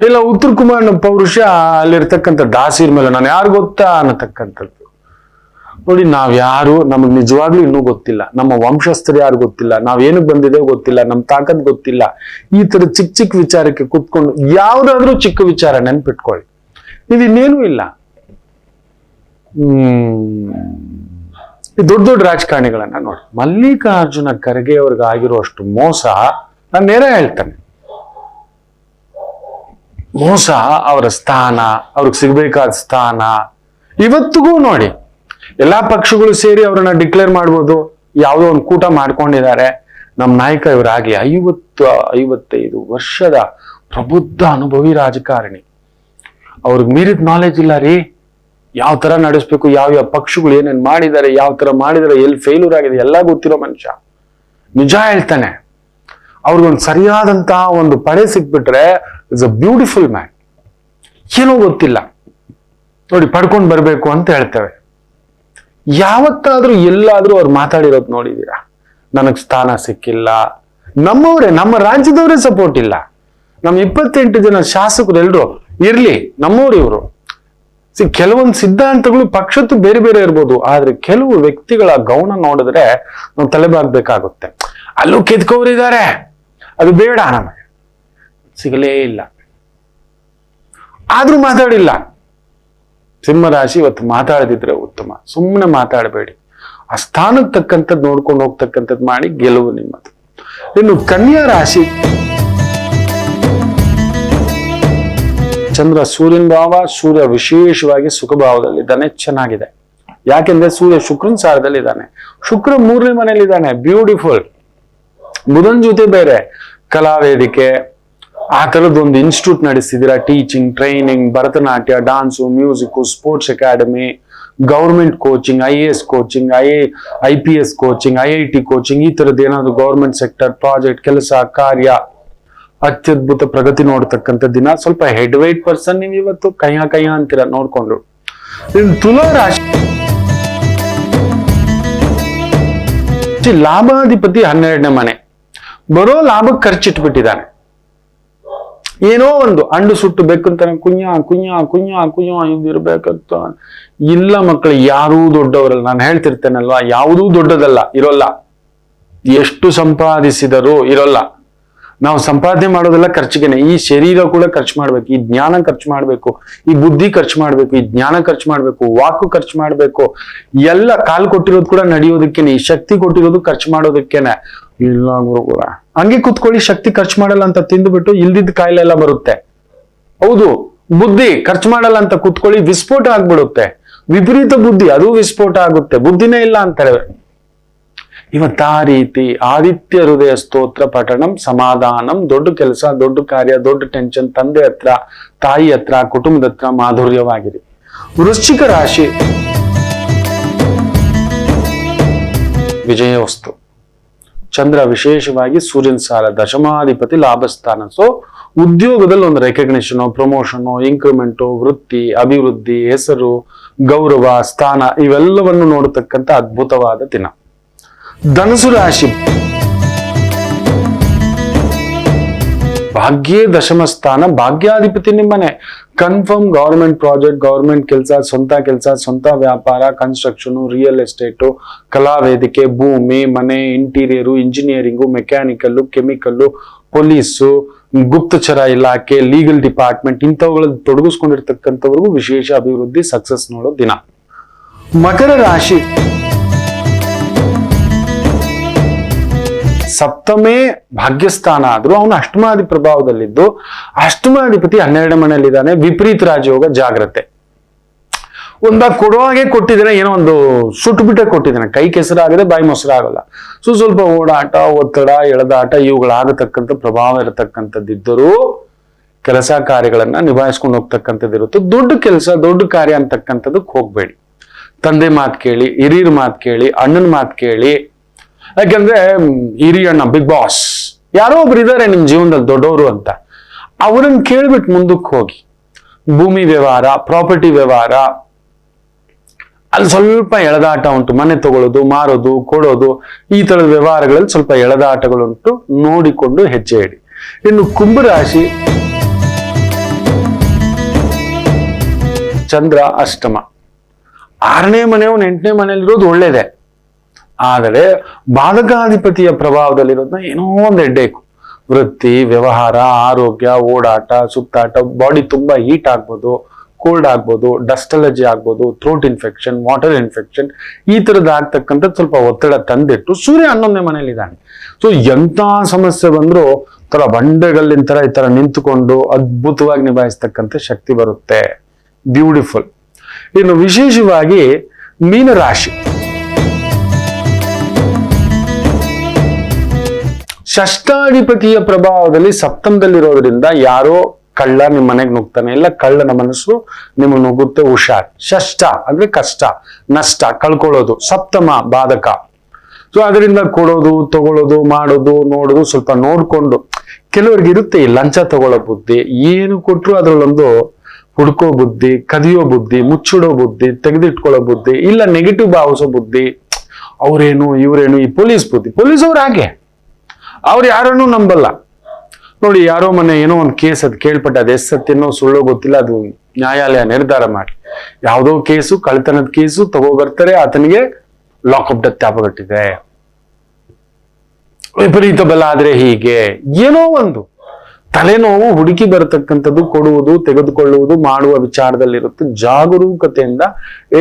ಇಲ್ಲ ಉತ್ತರ ಕುಮಾರನ ಪೌರುಷ ಅಲ್ಲಿರ್ತಕ್ಕಂಥ ದಾಸಿರ ಮೇಲೆ ನಾನು ಯಾರು ಗೊತ್ತಾ ಅನ್ನತಕ್ಕಂಥದ್ದು. ನೋಡಿ, ನಾವ್ಯಾರು ನಮಗ್ ನಿಜವಾಗ್ಲೂ ಇನ್ನೂ ಗೊತ್ತಿಲ್ಲ. ನಮ್ಮ ವಂಶಸ್ಥರು ಯಾರು ಗೊತ್ತಿಲ್ಲ, ನಾವೇನಕ್ಕೆ ಬಂದಿದೆ ಗೊತ್ತಿಲ್ಲ, ನಮ್ ತಾಕತ್ ಗೊತ್ತಿಲ್ಲ. ಈ ತರ ಚಿಕ್ಕ ಚಿಕ್ಕ ವಿಚಾರಕ್ಕೆ ಕುತ್ಕೊಂಡು ಯಾವ್ದಾದ್ರೂ ಚಿಕ್ಕ ವಿಚಾರ ನೆನ್ಪಿಟ್ಕೊಳ್ಳಿ, ಇದಿನ್ನೇನೂ ಇಲ್ಲ. ದೊಡ್ಡ ದೊಡ್ಡ ರಾಜಕಾರಣಿಗಳನ್ನ ನೋಡಿ. ಮಲ್ಲಿಕಾರ್ಜುನ ಖರ್ಗೆ ಅವ್ರಿಗೆ ಆಗಿರುವಷ್ಟು ಮೋಸ ನಾನು ನೇರ ಹೇಳ್ತೇನೆ. ಮೋಸ, ಅವರ ಸ್ಥಾನ, ಅವ್ರಿಗೆ ಸಿಗ್ಬೇಕಾದ ಸ್ಥಾನ ಇವತ್ತಿಗೂ ನೋಡಿ. ಎಲ್ಲಾ ಪಕ್ಷಗಳು ಸೇರಿ ಅವ್ರನ್ನ ಡಿಕ್ಲೇರ್ ಮಾಡ್ಬೋದು. ಯಾವುದೋ ಒಂದು ಕೂಟ ಮಾಡ್ಕೊಂಡಿದ್ದಾರೆ. ನಮ್ಮ ನಾಯಕ ಇವರಾಗ್ಲಿ 50-55 ವರ್ಷದ ಪ್ರಬುದ್ಧ ಅನುಭವಿ ರಾಜಕಾರಣಿ. ಅವ್ರಿಗೆ ಮೀರಿದ ನಾಲೆಜ್ ಇಲ್ಲ ರೀ. ಯಾವ ತರ ನಡೆಸ್ಬೇಕು, ಯಾವ ಪಕ್ಷಗಳು ಏನೇನ್ ಮಾಡಿದ್ದಾರೆ, ಯಾವ ತರ ಮಾಡಿದರೆ, ಎಲ್ಲಿ ಫೇಲ್ಯೂರ್ ಆಗಿದೆ ಎಲ್ಲ ಗೊತ್ತಿರೋ ಮನುಷ್ಯ. ನಿಜ ಹೇಳ್ತಾನೆ. ಅವ್ರಿಗೊಂದು ಸರಿಯಾದಂತಹ ಒಂದು ಪಡೆ ಸಿಕ್ಬಿಟ್ರೆ ಇಸ್ ಅ ಬ್ಯೂಟಿಫುಲ್ ಮ್ಯಾನ್. ಏನೋ ಗೊತ್ತಿಲ್ಲ ನೋಡಿ, ಪಡ್ಕೊಂಡು ಬರ್ಬೇಕು ಅಂತ ಹೇಳ್ತೇವೆ. ಯಾವತ್ತಾದ್ರೂ ಎಲ್ಲಾದ್ರೂ ಅವ್ರು ಮಾತಾಡಿರೋದು ನೋಡಿದೀರಾ? ನನಗ್ ಸ್ಥಾನ ಸಿಕ್ಕಿಲ್ಲ. ನಮ್ಮವರೇ, ನಮ್ಮ ರಾಜ್ಯದವರೇ ಸಪೋರ್ಟ್ ಇಲ್ಲ. ನಮ್ಮ 28 ಜನ ಶಾಸಕರು ಎಲ್ರು ಇರ್ಲಿ, ನಮ್ಮವ್ರು ಇವರು. ಕೆಲವೊಂದು ಸಿದ್ಧಾಂತಗಳು ಪಕ್ಷತ್ತು ಬೇರೆ ಬೇರೆ ಇರ್ಬೋದು, ಆದ್ರೆ ಕೆಲವು ವ್ಯಕ್ತಿಗಳ ಗೌಣ ನೋಡಿದ್ರೆ ನಾವು ತಲೆಬಾಗ್ಬೇಕಾಗುತ್ತೆ. ಅಲ್ಲೂ ಕೆದ್ಕೋರಿದ್ದಾರೆ, ಅದು ಬೇಡ, ನಮಗೆ ಸಿಗಲೇ ಇಲ್ಲ. ಆದ್ರೂ ಮಾತಾಡಿಲ್ಲ. ಸಿಂಹರಾಶಿ ಇವತ್ತು ಮಾತಾಡದಿದ್ರೆ ಉತ್ತಮ. ಸುಮ್ಮನೆ ಮಾತಾಡಬೇಡಿ. ಆ ಸ್ಥಾನಕ್ಕೆ ತಕ್ಕಂಥದ್ದು ನೋಡ್ಕೊಂಡು ಹೋಗ್ತಕ್ಕಂಥದ್ದು ಮಾಡಿ, ಗೆಲುವು ನಿಮ್ಮದು. ಇನ್ನು ಕನ್ಯಾ ರಾಶಿ, ಚಂದ್ರ ಸೂರ್ಯನ ಭಾವ, ಸೂರ್ಯ ವಿಶೇಷವಾಗಿ ಸುಖ ಭಾವದಲ್ಲಿದ್ದಾನೆ, ಚೆನ್ನಾಗಿದೆ. ಯಾಕೆಂದ್ರೆ ಸೂರ್ಯ ಶುಕ್ರನ ಸಾರದಲ್ಲಿ ಇದ್ದಾನೆ. ಶುಕ್ರ 3ನೇ ಮನೆಯಲ್ಲಿ ಇದ್ದಾನೆ, ಬ್ಯೂಟಿಫುಲ್. ಬುಧನ್ ಜೊತೆ ಬೇರೆ ಕಲಾ ವೇದಿಕೆ, ಆ ತರದೊಂದು ಇನ್ಸ್ಟಿಟ್ಯೂಟ್ ನಡೆಸ್ತಿದ್ದೀರಾ. Teaching, training, Bharatanatyam, dance, music, sports academy, government coaching, IAS coaching, IPS coaching, IIT coaching, ಈ ತರದ್ದು ಏನಾದ್ರು ಗೌರ್ಮೆಂಟ್ ಸೆಕ್ಟರ್ ಪ್ರಾಜೆಕ್ಟ್, ಕೆಲಸ ಕಾರ್ಯ ಅತ್ಯದ್ಭುತ ಪ್ರಗತಿ ನೋಡ್ತಕ್ಕಂಥ ದಿನ. ಸ್ವಲ್ಪ ಹೆಡ್ ವೈಟ್ ಪರ್ಸನ್ ನೀವು ಇವತ್ತು, ಕೈಯ ಅಂತೀರ ನೋಡ್ಕೊಂಡು. ತುಲಾ ರಾಶಿ, ಲಾಭಾಧಿಪತಿ 12ನೇ ಮನೆ. ಬರೋ ಲಾಭಕ್ಕೆ ಖರ್ಚಿಟ್ಬಿಟ್ಟಿದ್ದಾನೆ. ಏನೋ ಒಂದು ಅಂಡು ಸುಟ್ಟು ಬೇಕಂತಾನೆ ಕುഞ്ഞ ಇದಿರ್ಬೇಕಂತ ಇಲ್ಲ. ಮಕ್ಕಳು ಯಾರೂ ದೊಡ್ಡವರಲ್ಲ. ನಾನು ಹೇಳ್ತಿರ್ತೇನಲ್ವಾ, ಯಾವುದೂ ದೊಡ್ಡದಲ್ಲ, ಇರೋಲ್ಲ. ಎಷ್ಟು ಸಂಪಾದಿಸಿದರೂ ಇರೋಲ್ಲ. ನಾವು ಸಂಪಾದನೆ ಮಾಡೋದೆಲ್ಲ ಖರ್ಚಿಗೆನೆ. ಈ ಶರೀರ ಕೂಡ ಖರ್ಚು ಮಾಡ್ಬೇಕು, ಈ ಜ್ಞಾನ ಖರ್ಚು ಮಾಡ್ಬೇಕು, ಈ ಬುದ್ಧಿ ಖರ್ಚು ಮಾಡ್ಬೇಕು, ಈ ಜ್ಞಾನ ಖರ್ಚು ಮಾಡ್ಬೇಕು, ವಾಕು ಖರ್ಚು ಮಾಡ್ಬೇಕು. ಎಲ್ಲ ಕಾಲು ಕೊಟ್ಟಿರೋದು ಕೂಡ ನಡೆಯೋದಕ್ಕೇನೆ, ಈ ಶಕ್ತಿ ಕೊಟ್ಟಿರೋದು ಖರ್ಚು ಮಾಡೋದಕ್ಕೇನೆ. ಇಲ್ಲ ಗುರುಗಳ ಹಂಗೆ ಕುತ್ಕೊಳ್ಳಿ, ಶಕ್ತಿ ಖರ್ಚು ಮಾಡಲ್ಲ ಅಂತ ತಿಂದುಬಿಟ್ಟು ಇಲ್ದಿದ್ದ ಕಾಯಿಲೆ ಎಲ್ಲ ಬರುತ್ತೆ. ಹೌದು, ಬುದ್ಧಿ ಖರ್ಚು ಮಾಡಲ್ಲ ಅಂತ ಕುತ್ಕೊಳ್ಳಿ, ವಿಸ್ಫೋಟ ಆಗ್ಬಿಡುತ್ತೆ. ವಿಪರೀತ ಬುದ್ಧಿ, ಅದು ವಿಸ್ಫೋಟ ಆಗುತ್ತೆ. ಬುದ್ಧಿನೇ ಇಲ್ಲ ಅಂತಾರೆ. ಇವತ್ತ ಆ ರೀತಿ ಆದಿತ್ಯ ಹೃದಯ ಸ್ತೋತ್ರ ಪಠಣಂ, ಸಮಾಧಾನಂ, ದೊಡ್ಡ ಕೆಲಸ, ದೊಡ್ಡ ಕಾರ್ಯ, ದೊಡ್ಡ ಟೆನ್ಷನ್, ತಂದೆ ಹತ್ರ, ತಾಯಿ ಹತ್ರ, ಕುಟುಂಬದ ಹತ್ರ ಮಾಧುರ್ಯವಾಗಿರಿ. ವೃಶ್ಚಿಕ ರಾಶಿ, ವಿಜಯ ವಸ್ತು. ಚಂದ್ರ ವಿಶೇಷವಾಗಿ ಸೂರ್ಯನ ಸಾರ, ದಶಮಾಧಿಪತಿ, ಲಾಭಸ್ಥಾನ. ಸೊ ಉದ್ಯೋಗದಲ್ಲಿ ಒಂದು ರೆಕಗ್ನಿಷನ್, ಪ್ರಮೋಷನ್, ಇನ್ಕ್ರಿಮೆಂಟು, ವೃತ್ತಿ, ಅಭಿವೃದ್ಧಿ, ಹೆಸರು, ಗೌರವ, ಸ್ಥಾನ ಇವೆಲ್ಲವನ್ನು ನೋಡತಕ್ಕಂಥ ಅದ್ಭುತವಾದ ದಿನ. ಧನುಸು ರಾಶಿ, ಭಾಗ್ಯೇ ದಶಮ ಸ್ಥಾನ, ಭಾಗ್ಯಾಧಿಪತಿ ನಿಮ್ಮನೆ. ಕನ್ಫರ್ಮ್ ಗವರ್ಮೆಂಟ್ ಪ್ರಾಜೆಕ್ಟ್, ಗವರ್ಮೆಂಟ್ ಕೆಲಸ, ಸ್ವಂತ ಕೆಲಸ, ಸ್ವಂತ ವ್ಯಾಪಾರ, ಕನ್ಸ್ಟ್ರಕ್ಷನ್, ರಿಯಲ್ ಎಸ್ಟೇಟು, ಕಲಾವೇದಿಕೆ, ಭೂಮಿ, ಮನೆ, interior, engineering, mechanical, chemical, police, ಗುಪ್ತಚರ ಇಲಾಖೆ, ಲೀಗಲ್ ಡಿಪಾರ್ಟ್ಮೆಂಟ್ ಇಂಥವುಗಳಲ್ಲಿ ತೊಡಗಿಸ್ಕೊಂಡಿರ್ತಕ್ಕಂಥವ್ರಿಗೂ ವಿಶೇಷ ಅಭಿವೃದ್ಧಿ, ಸಕ್ಸಸ್ ನೋಡೋ ದಿನ. ಮಕರ ರಾಶಿ ಸಪ್ತಮೇ ಭಾಗ್ಯಸ್ಥಾನ ಆದ್ರೂ ಅವನು ಅಷ್ಟಮಾಧಿ ಪ್ರಭಾವದಲ್ಲಿದ್ದು, ಅಷ್ಟಮಾಧಿಪತಿ 12ನೇ ಮನೆಯಲ್ಲಿದ್ದಾನೆ. ವಿಪರೀತ ರಾಜಯೋಗ, ಜಾಗ್ರತೆ. ಒಂದಾಗ ಕೊಡುವಾಗೆ ಕೊಟ್ಟಿದ್ದಾನೆ, ಏನೋ ಒಂದು ಸುಟ್ಟು ಬಿಟ್ಟೆ ಕೊಟ್ಟಿದ್ದಾನೆ, ಕೈ ಕೆಸರಾಗದೆ ಬಾಯಿ ಮೊಸರಾಗಲ್ಲ. ಸ್ವಲ್ಪ ಓಡಾಟ, ಒತ್ತಡ, ಎಳೆದಾಟ ಇವುಗಳಾಗತಕ್ಕಂಥ ಪ್ರಭಾವ ಇರತಕ್ಕಂಥದ್ದಿದ್ದರೂ ಕೆಲಸ ಕಾರ್ಯಗಳನ್ನ ನಿಭಾಯಿಸ್ಕೊಂಡು ಹೋಗ್ತಕ್ಕಂಥದ್ದಿರುತ್ತೆ. ದೊಡ್ಡ ಕೆಲಸ, ದೊಡ್ಡ ಕಾರ್ಯ ಅಂತಕ್ಕಂಥದಕ್ಕೆ ಹೋಗ್ಬೇಡಿ. ತಂದೆ ಮಾತು ಕೇಳಿ, ಹಿರಿಯರ ಮಾತು ಕೇಳಿ, ಅಣ್ಣನ ಮಾತು ಕೇಳಿ. ಯಾಕಂದ್ರೆ ಹಿರಿಯಣ್ಣ, ಬಿಗ್ ಬಾಸ್ ಯಾರೋ ಒಬ್ರು ಇದ್ದಾರೆ ನಿಮ್ ಜೀವನದಲ್ಲಿ ದೊಡ್ಡವರು ಅಂತ, ಅವ್ರನ್ನ ಕೇಳ್ಬಿಟ್ಟು ಮುಂದಕ್ಕೆ ಹೋಗಿ. ಭೂಮಿ ವ್ಯವಹಾರ, ಪ್ರಾಪರ್ಟಿ ವ್ಯವಹಾರ, ಅಲ್ಲಿ ಸ್ವಲ್ಪ ಎಳೆದಾಟ ಉಂಟು. ಮನೆ ತಗೊಳ್ಳೋದು, ಮಾರೋದು, ಕೊಡೋದು, ಈ ತರದ ವ್ಯವಹಾರಗಳಲ್ಲಿ ಸ್ವಲ್ಪ ಎಳೆದಾಟಗಳುಂಟು. ನೋಡಿಕೊಂಡು ಹೆಜ್ಜೆ ಇಡಿ. ಇನ್ನು ಕುಂಭರಾಶಿ ಚಂದ್ರ ಅಷ್ಟಮ, 6ನೇ ಮನೆಯವನು 8ನೇ ಮನೆಯಲ್ಲಿರೋದು ಒಳ್ಳೇದೆ. ಆದರೆ ಬಾಧಕಾಧಿಪತಿಯ ಪ್ರಭಾವದಲ್ಲಿರೋದನ್ನ ಏನೋ ಒಂದು ಹೆಡ್ಡೇಕು. ವೃತ್ತಿ, ವ್ಯವಹಾರ, ಆರೋಗ್ಯ, ಓಡಾಟ, ಸುತ್ತಾಟ, ಬಾಡಿ ತುಂಬಾ ಹೀಟ್ ಆಗ್ಬೋದು, ಕೋಲ್ಡ್ ಆಗ್ಬೋದು, ಡಸ್ಟ್ ಅಲರ್ಜಿ ಆಗ್ಬೋದು, ಥ್ರೋಟ್ ಇನ್ಫೆಕ್ಷನ್, ವಾಟರ್ ಇನ್ಫೆಕ್ಷನ್, ಈ ತರದ್ದು ಆಗ್ತಕ್ಕಂಥದ್ದು ಸ್ವಲ್ಪ ಒತ್ತಡ ತಂದಿಟ್ಟು. ಸೂರ್ಯ 11ನೇ ಮನೆಯಲ್ಲಿದ್ದಾನೆ. ಎಂಥ ಸಮಸ್ಯೆ ಬಂದರೂ ತರ ಬಂಡೆಗಲ್ಲಿನ ತರ ಈ ತರ ನಿಂತುಕೊಂಡು ಅದ್ಭುತವಾಗಿ ನಿಭಾಯಿಸ್ತಕ್ಕಂಥ ಶಕ್ತಿ ಬರುತ್ತೆ. ಬ್ಯೂಟಿಫುಲ್. ಇನ್ನು ವಿಶೇಷವಾಗಿ ಮೀನರಾಶಿ ಷಷ್ಠಾಧಿಪತಿಯ ಪ್ರಭಾವದಲ್ಲಿ ಸಪ್ತಮದಲ್ಲಿರೋದ್ರಿಂದ ಯಾರೋ ಕಳ್ಳ ನಿಮ್ಮ ಮನೆಗೆ ನುಗ್ತಾನೆ, ಇಲ್ಲ ಕಳ್ಳನ ಮನಸ್ಸು ನಿಮಗೆ ನುಗ್ಗುತ್ತೆ, ಹುಷಾರ್. ಷಷ್ಠ ಅಂದ್ರೆ ಕಷ್ಟ, ನಷ್ಟ, ಕಳ್ಕೊಳ್ಳೋದು. ಸಪ್ತಮ ಬಾಧಕ. ಅದರಿಂದ ಕೊಡೋದು, ತಗೊಳ್ಳೋದು, ಮಾಡೋದು, ನೋಡೋದು ಸ್ವಲ್ಪ ನೋಡ್ಕೊಂಡು. ಕೆಲವರಿಗೆ ಇರುತ್ತೆ ಈ ಲಂಚ ತಗೊಳ್ಳೋ ಬುದ್ಧಿ, ಏನು ಕೊಟ್ರು ಅದ್ರಲ್ಲೊಂದು ಹುಡ್ಕೋ ಬುದ್ಧಿ, ಕದಿಯೋ ಬುದ್ಧಿ, ಮುಚ್ಚಿಡೋ ಬುದ್ಧಿ, ತೆಗೆದಿಟ್ಕೊಳ್ಳೋ ಬುದ್ಧಿ, ಇಲ್ಲ ನೆಗೆಟಿವ್ ಭಾವಿಸೋ ಬುದ್ಧಿ. ಅವ್ರೇನು ಇವ್ರೇನು, ಈ ಪೊಲೀಸ್ ಬುದ್ಧಿ. ಪೊಲೀಸ್ ಅವ್ರು ಹಾಗೆ, ಅವ್ರು ಯಾರನ್ನೂ ನಂಬಲ್ಲ. ನೋಡಿ, ಯಾರೋ ಮೊನ್ನೆ ಏನೋ ಒಂದು ಕೇಸ್ ಅದು ಕೇಳ್ಪಟ್ಟೆ, ಅದು ಎಷ್ಟು ಸತ್ಯನೋ ಸುಳ್ಳೋ ಗೊತ್ತಿಲ್ಲ, ಅದು ನ್ಯಾಯಾಲಯ ನಿರ್ಧಾರ ಮಾಡಿ. ಯಾವುದೋ ಕೇಸು, ಕಳ್ತನದ ಕೇಸು ತಗೋ ಬರ್ತಾರೆ, ಆತನಿಗೆ ಲಾಕಪ್ ಡೆತ್ ಅಪಘಟ್ಟಿದೆ. ವಿಪರೀತ ಬಲ ಆದ್ರೆ ಹೀಗೆ ಏನೋ ಒಂದು ತಲೆನೋವು ಹುಡುಕಿ ಬರತಕ್ಕಂಥದ್ದು, ಕೊಡುವುದು, ತೆಗೆದುಕೊಳ್ಳುವುದು, ಮಾಡುವ ವಿಚಾರದಲ್ಲಿರುತ್ತೆ. ಜಾಗರೂಕತೆಯಿಂದ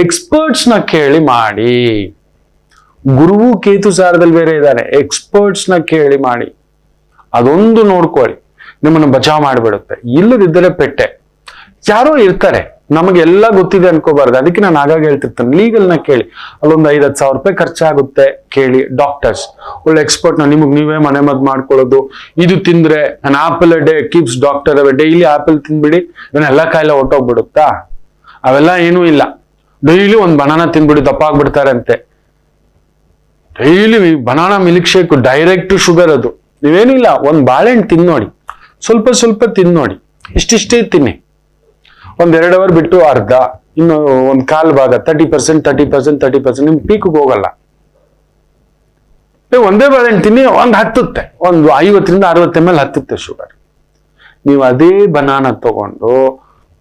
ಎಕ್ಸ್ಪರ್ಟ್ಸ್ ನ ಕೇಳಿ ಮಾಡಿ. ಗುರುವು ಕೇತು ಸಾರದಲ್ಲಿ ಬೇರೆ ಇದ್ದಾರೆ. ಎಕ್ಸ್ಪರ್ಟ್ಸ್ ನ ಕೇಳಿ ಮಾಡಿ, ಅದೊಂದು ನೋಡ್ಕೊಳ್ಳಿ, ನಿಮ್ಮನ್ನು ಬಚಾವ್ ಮಾಡಿಬಿಡುತ್ತೆ. ಇಲ್ಲದಿದ್ದರೆ ಪೆಟ್ಟೆ. ಯಾರೋ ಇರ್ತಾರೆ, ನಮಗೆಲ್ಲ ಗೊತ್ತಿದೆ ಅನ್ಕೋಬಾರ್ದು. ಅದಕ್ಕೆ ನಾನು ಆಗಾಗ ಹೇಳ್ತಿರ್ತೇನೆ, ಲೀಗಲ್ನ ಕೇಳಿ. ಅಲ್ಲೊಂದು 5-10 ಸಾವಿರ ರೂಪಾಯಿ ಖರ್ಚಾಗುತ್ತೆ, ಕೇಳಿ. ಡಾಕ್ಟರ್ಸ್ ಒಳ್ಳೆ ಎಕ್ಸ್ಪರ್ಟ್ ನ, ನಿಮಗೆ ನೀವೇ ಮನೆ ಮದ್ದು ಮಾಡ್ಕೊಳ್ಳೋದು. ಇದು ತಿಂದ್ರೆ an apple a day keeps doctor away. Daily apple ತಿನ್ಬಿಡಿ, ಇವನ್ನೆಲ್ಲ ಕಾಯಿಲೆ ಹೊಟ್ಟೋಗ್ಬಿಡುತ್ತಾ? ಅವೆಲ್ಲ ಏನೂ ಇಲ್ಲ. ಡೈಲಿ ಒಂದು ಬನಾನಾ ತಿನ್ಬಿಡಿ, ದಪ್ಪ ಆಗ್ಬಿಡ್ತಾರೆ ಅಂತೆ. Daily banana milk shake, direct sugar ಅದು. ನೀವೇನಿಲ್ಲ, ಒಂದು ಬಾಳೆಹಣ್ಣು ತಿನ್ನೋಡಿ, ಸ್ವಲ್ಪ ಸ್ವಲ್ಪ ತಿನ್ನೋಡಿ, ಇಷ್ಟಿಷ್ಟೇ ತಿನ್ನಿ. 1-2 ಅವರ್ ಬಿಟ್ಟು ಅರ್ಧ, ಇನ್ನು ಒಂದು ಕಾಲು ಭಾಗ, 30% ನಿಮ್ ಪೀಕ್ಗೆ ಹೋಗಲ್ಲ. ಒಂದೇ ಬಾಳೆಹಣ್ಣು ತಿನ್ನಿ, ಒಂದು ಹತ್ತುತ್ತೆ, ಒಂದು 50-60 ml ಹತ್ತುತ್ತೆ ಶುಗರ್. ನೀವು ಅದೇ ಬನಾನಾ ತಗೊಂಡು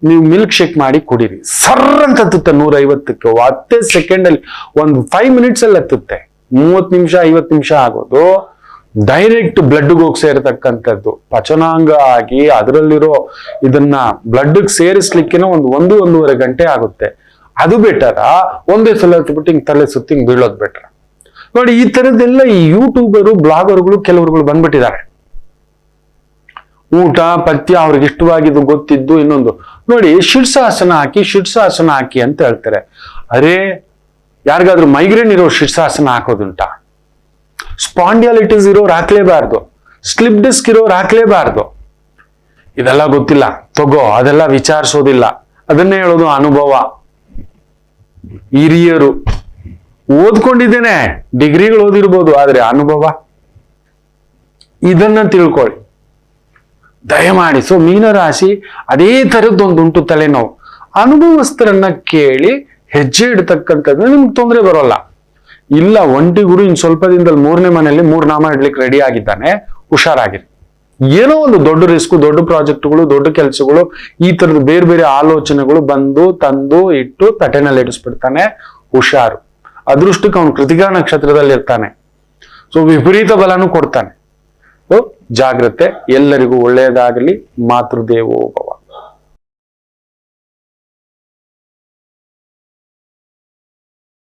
ನೀವು ಮಿಲ್ಕ್ ಶೇಕ್ ಮಾಡಿ ಕುಡೀರಿ, ಸರ್ರ ಅಂತ ಹತ್ತುತ್ತೆ 150ಕ್ಕೆ. 10 ಸೆಕೆಂಡಲ್ಲಿ, ಒಂದು 5 ಮಿನಿಟ್ಸ್ ಅಲ್ಲಿ ಹತ್ತುತ್ತೆ. 30 ನಿಮಿಷ 50 ನಿಮಿಷ ಆಗೋದು ಡೈರೆಕ್ಟ್ ಬ್ಲಡ್ಗೆ ಹೋಗಿ ಸೇರತಕ್ಕಂಥದ್ದು. ಪಚನಾಂಗ ಆಗಿ ಅದರಲ್ಲಿರೋ ಇದನ್ನ ಬ್ಲಡ್ಗೆ ಸೇರಿಸ್ಲಿಕ್ಕೆ ಒಂದು 1-1.5 ಗಂಟೆ ಆಗುತ್ತೆ. ಅದು ಬೆಟರ, ಒಂದೇ ಸಲ ಹತ್ಬಿಟ್ಟು ಹಿಂಗ್ ತಲೆ ಸುತ್ತಿ ಹಿಂಗ್ ಬೀಳೋದು ಬೆಟರ್. ನೋಡಿ, ಈ ತರದ್ದೆಲ್ಲ ಈ ಯೂಟ್ಯೂಬರು, ಬ್ಲಾಗರ್ಗಳು ಕೆಲವರುಗಳು ಬಂದ್ಬಿಟ್ಟಿದ್ದಾರೆ. ಊಟ ಪಥ್ಯ ಅವ್ರಿಗೆ ಇಷ್ಟವಾಗಿದ್ದು ಗೊತ್ತಿದ್ದು. ಇನ್ನೊಂದು ನೋಡಿ, ಶೀರ್ಷಾಸನ ಹಾಕಿ ಅಂತ ಹೇಳ್ತಾರೆ. ಅರೇ, ಯಾರಿಗಾದ್ರೂ ಮೈಗ್ರೇನ್ ಇರೋ ಶೀರ್ಷಾಸನ ಹಾಕೋದುಂಟಾ? ಸ್ಪಾಂಡಿಯಾಲಿಟಿಸ್ ಇರೋರು ಹಾಕ್ಲೇಬಾರ್ದು, ಸ್ಲಿಪ್ ಡಿಸ್ಕ್ ಇರೋರು ಹಾಕ್ಲೇಬಾರ್ದು. ಇದೆಲ್ಲ ಗೊತ್ತಿಲ್ಲ, ತಗೋ, ಅದೆಲ್ಲ ವಿಚಾರಿಸೋದಿಲ್ಲ. ಅದನ್ನೇ ಹೇಳೋದು ಅನುಭವ. ಹಿರಿಯರು ಓದ್ಕೊಂಡಿದ್ದೇನೆ, ಡಿಗ್ರಿಗಳು ಓದಿರ್ಬೋದು, ಆದ್ರೆ ಅನುಭವ ಇದನ್ನ ತಿಳ್ಕೊಳ್ಳಿ ದಯಮಾಡಿ. ಮೀನರಾಶಿ ಅದೇ ತರದ್ದೊಂದುಂಟು ತಲೆನೋವು. ಅನುಭವಸ್ಥರನ್ನ ಕೇಳಿ ಹೆಜ್ಜೆ ಇಡ್ತಕ್ಕಂಥದ್ದು ನಿಮ್ಗೆ ತೊಂದರೆ ಬರೋಲ್ಲ. ಇಲ್ಲ, ಒಂಟಿ ಗುರು ಇನ್ ಸ್ವಲ್ಪ ದಿನದಲ್ಲಿ 3ನೇ ಮನೆಯಲ್ಲಿ 3 ನಾಮ ಇಡ್ಲಿಕ್ಕೆ ರೆಡಿ ಆಗಿದ್ದಾನೆ, ಹುಷಾರಾಗಿರಿ. ಏನೋ ಒಂದು ದೊಡ್ಡ ರಿಸ್ಕ್, ದೊಡ್ಡ ಪ್ರಾಜೆಕ್ಟ್ಗಳು, ದೊಡ್ಡ ಕೆಲಸಗಳು, ಈ ತರದ ಬೇರೆ ಬೇರೆ ಆಲೋಚನೆಗಳು ಬಂದು ತಂದು ಇಟ್ಟು ತಟೆನಲ್ಲಿ ಇಡಿಸ್ಬಿಡ್ತಾನೆ. ಹುಷಾರು. ಅದೃಷ್ಟಕ್ಕೆ ಅವನು ಕೃತಿಕಾ ನಕ್ಷತ್ರದಲ್ಲಿ ಇರ್ತಾನೆ. ಸೊ ವಿಪರೀತ ಬಲನೂ ಕೊಡ್ತಾನೆ. ಸೊ ಜಾಗ್ರತೆ. ಎಲ್ಲರಿಗೂ ಒಳ್ಳೆಯದಾಗಲಿ. ಮಾತೃದೇವೋ ಭವ.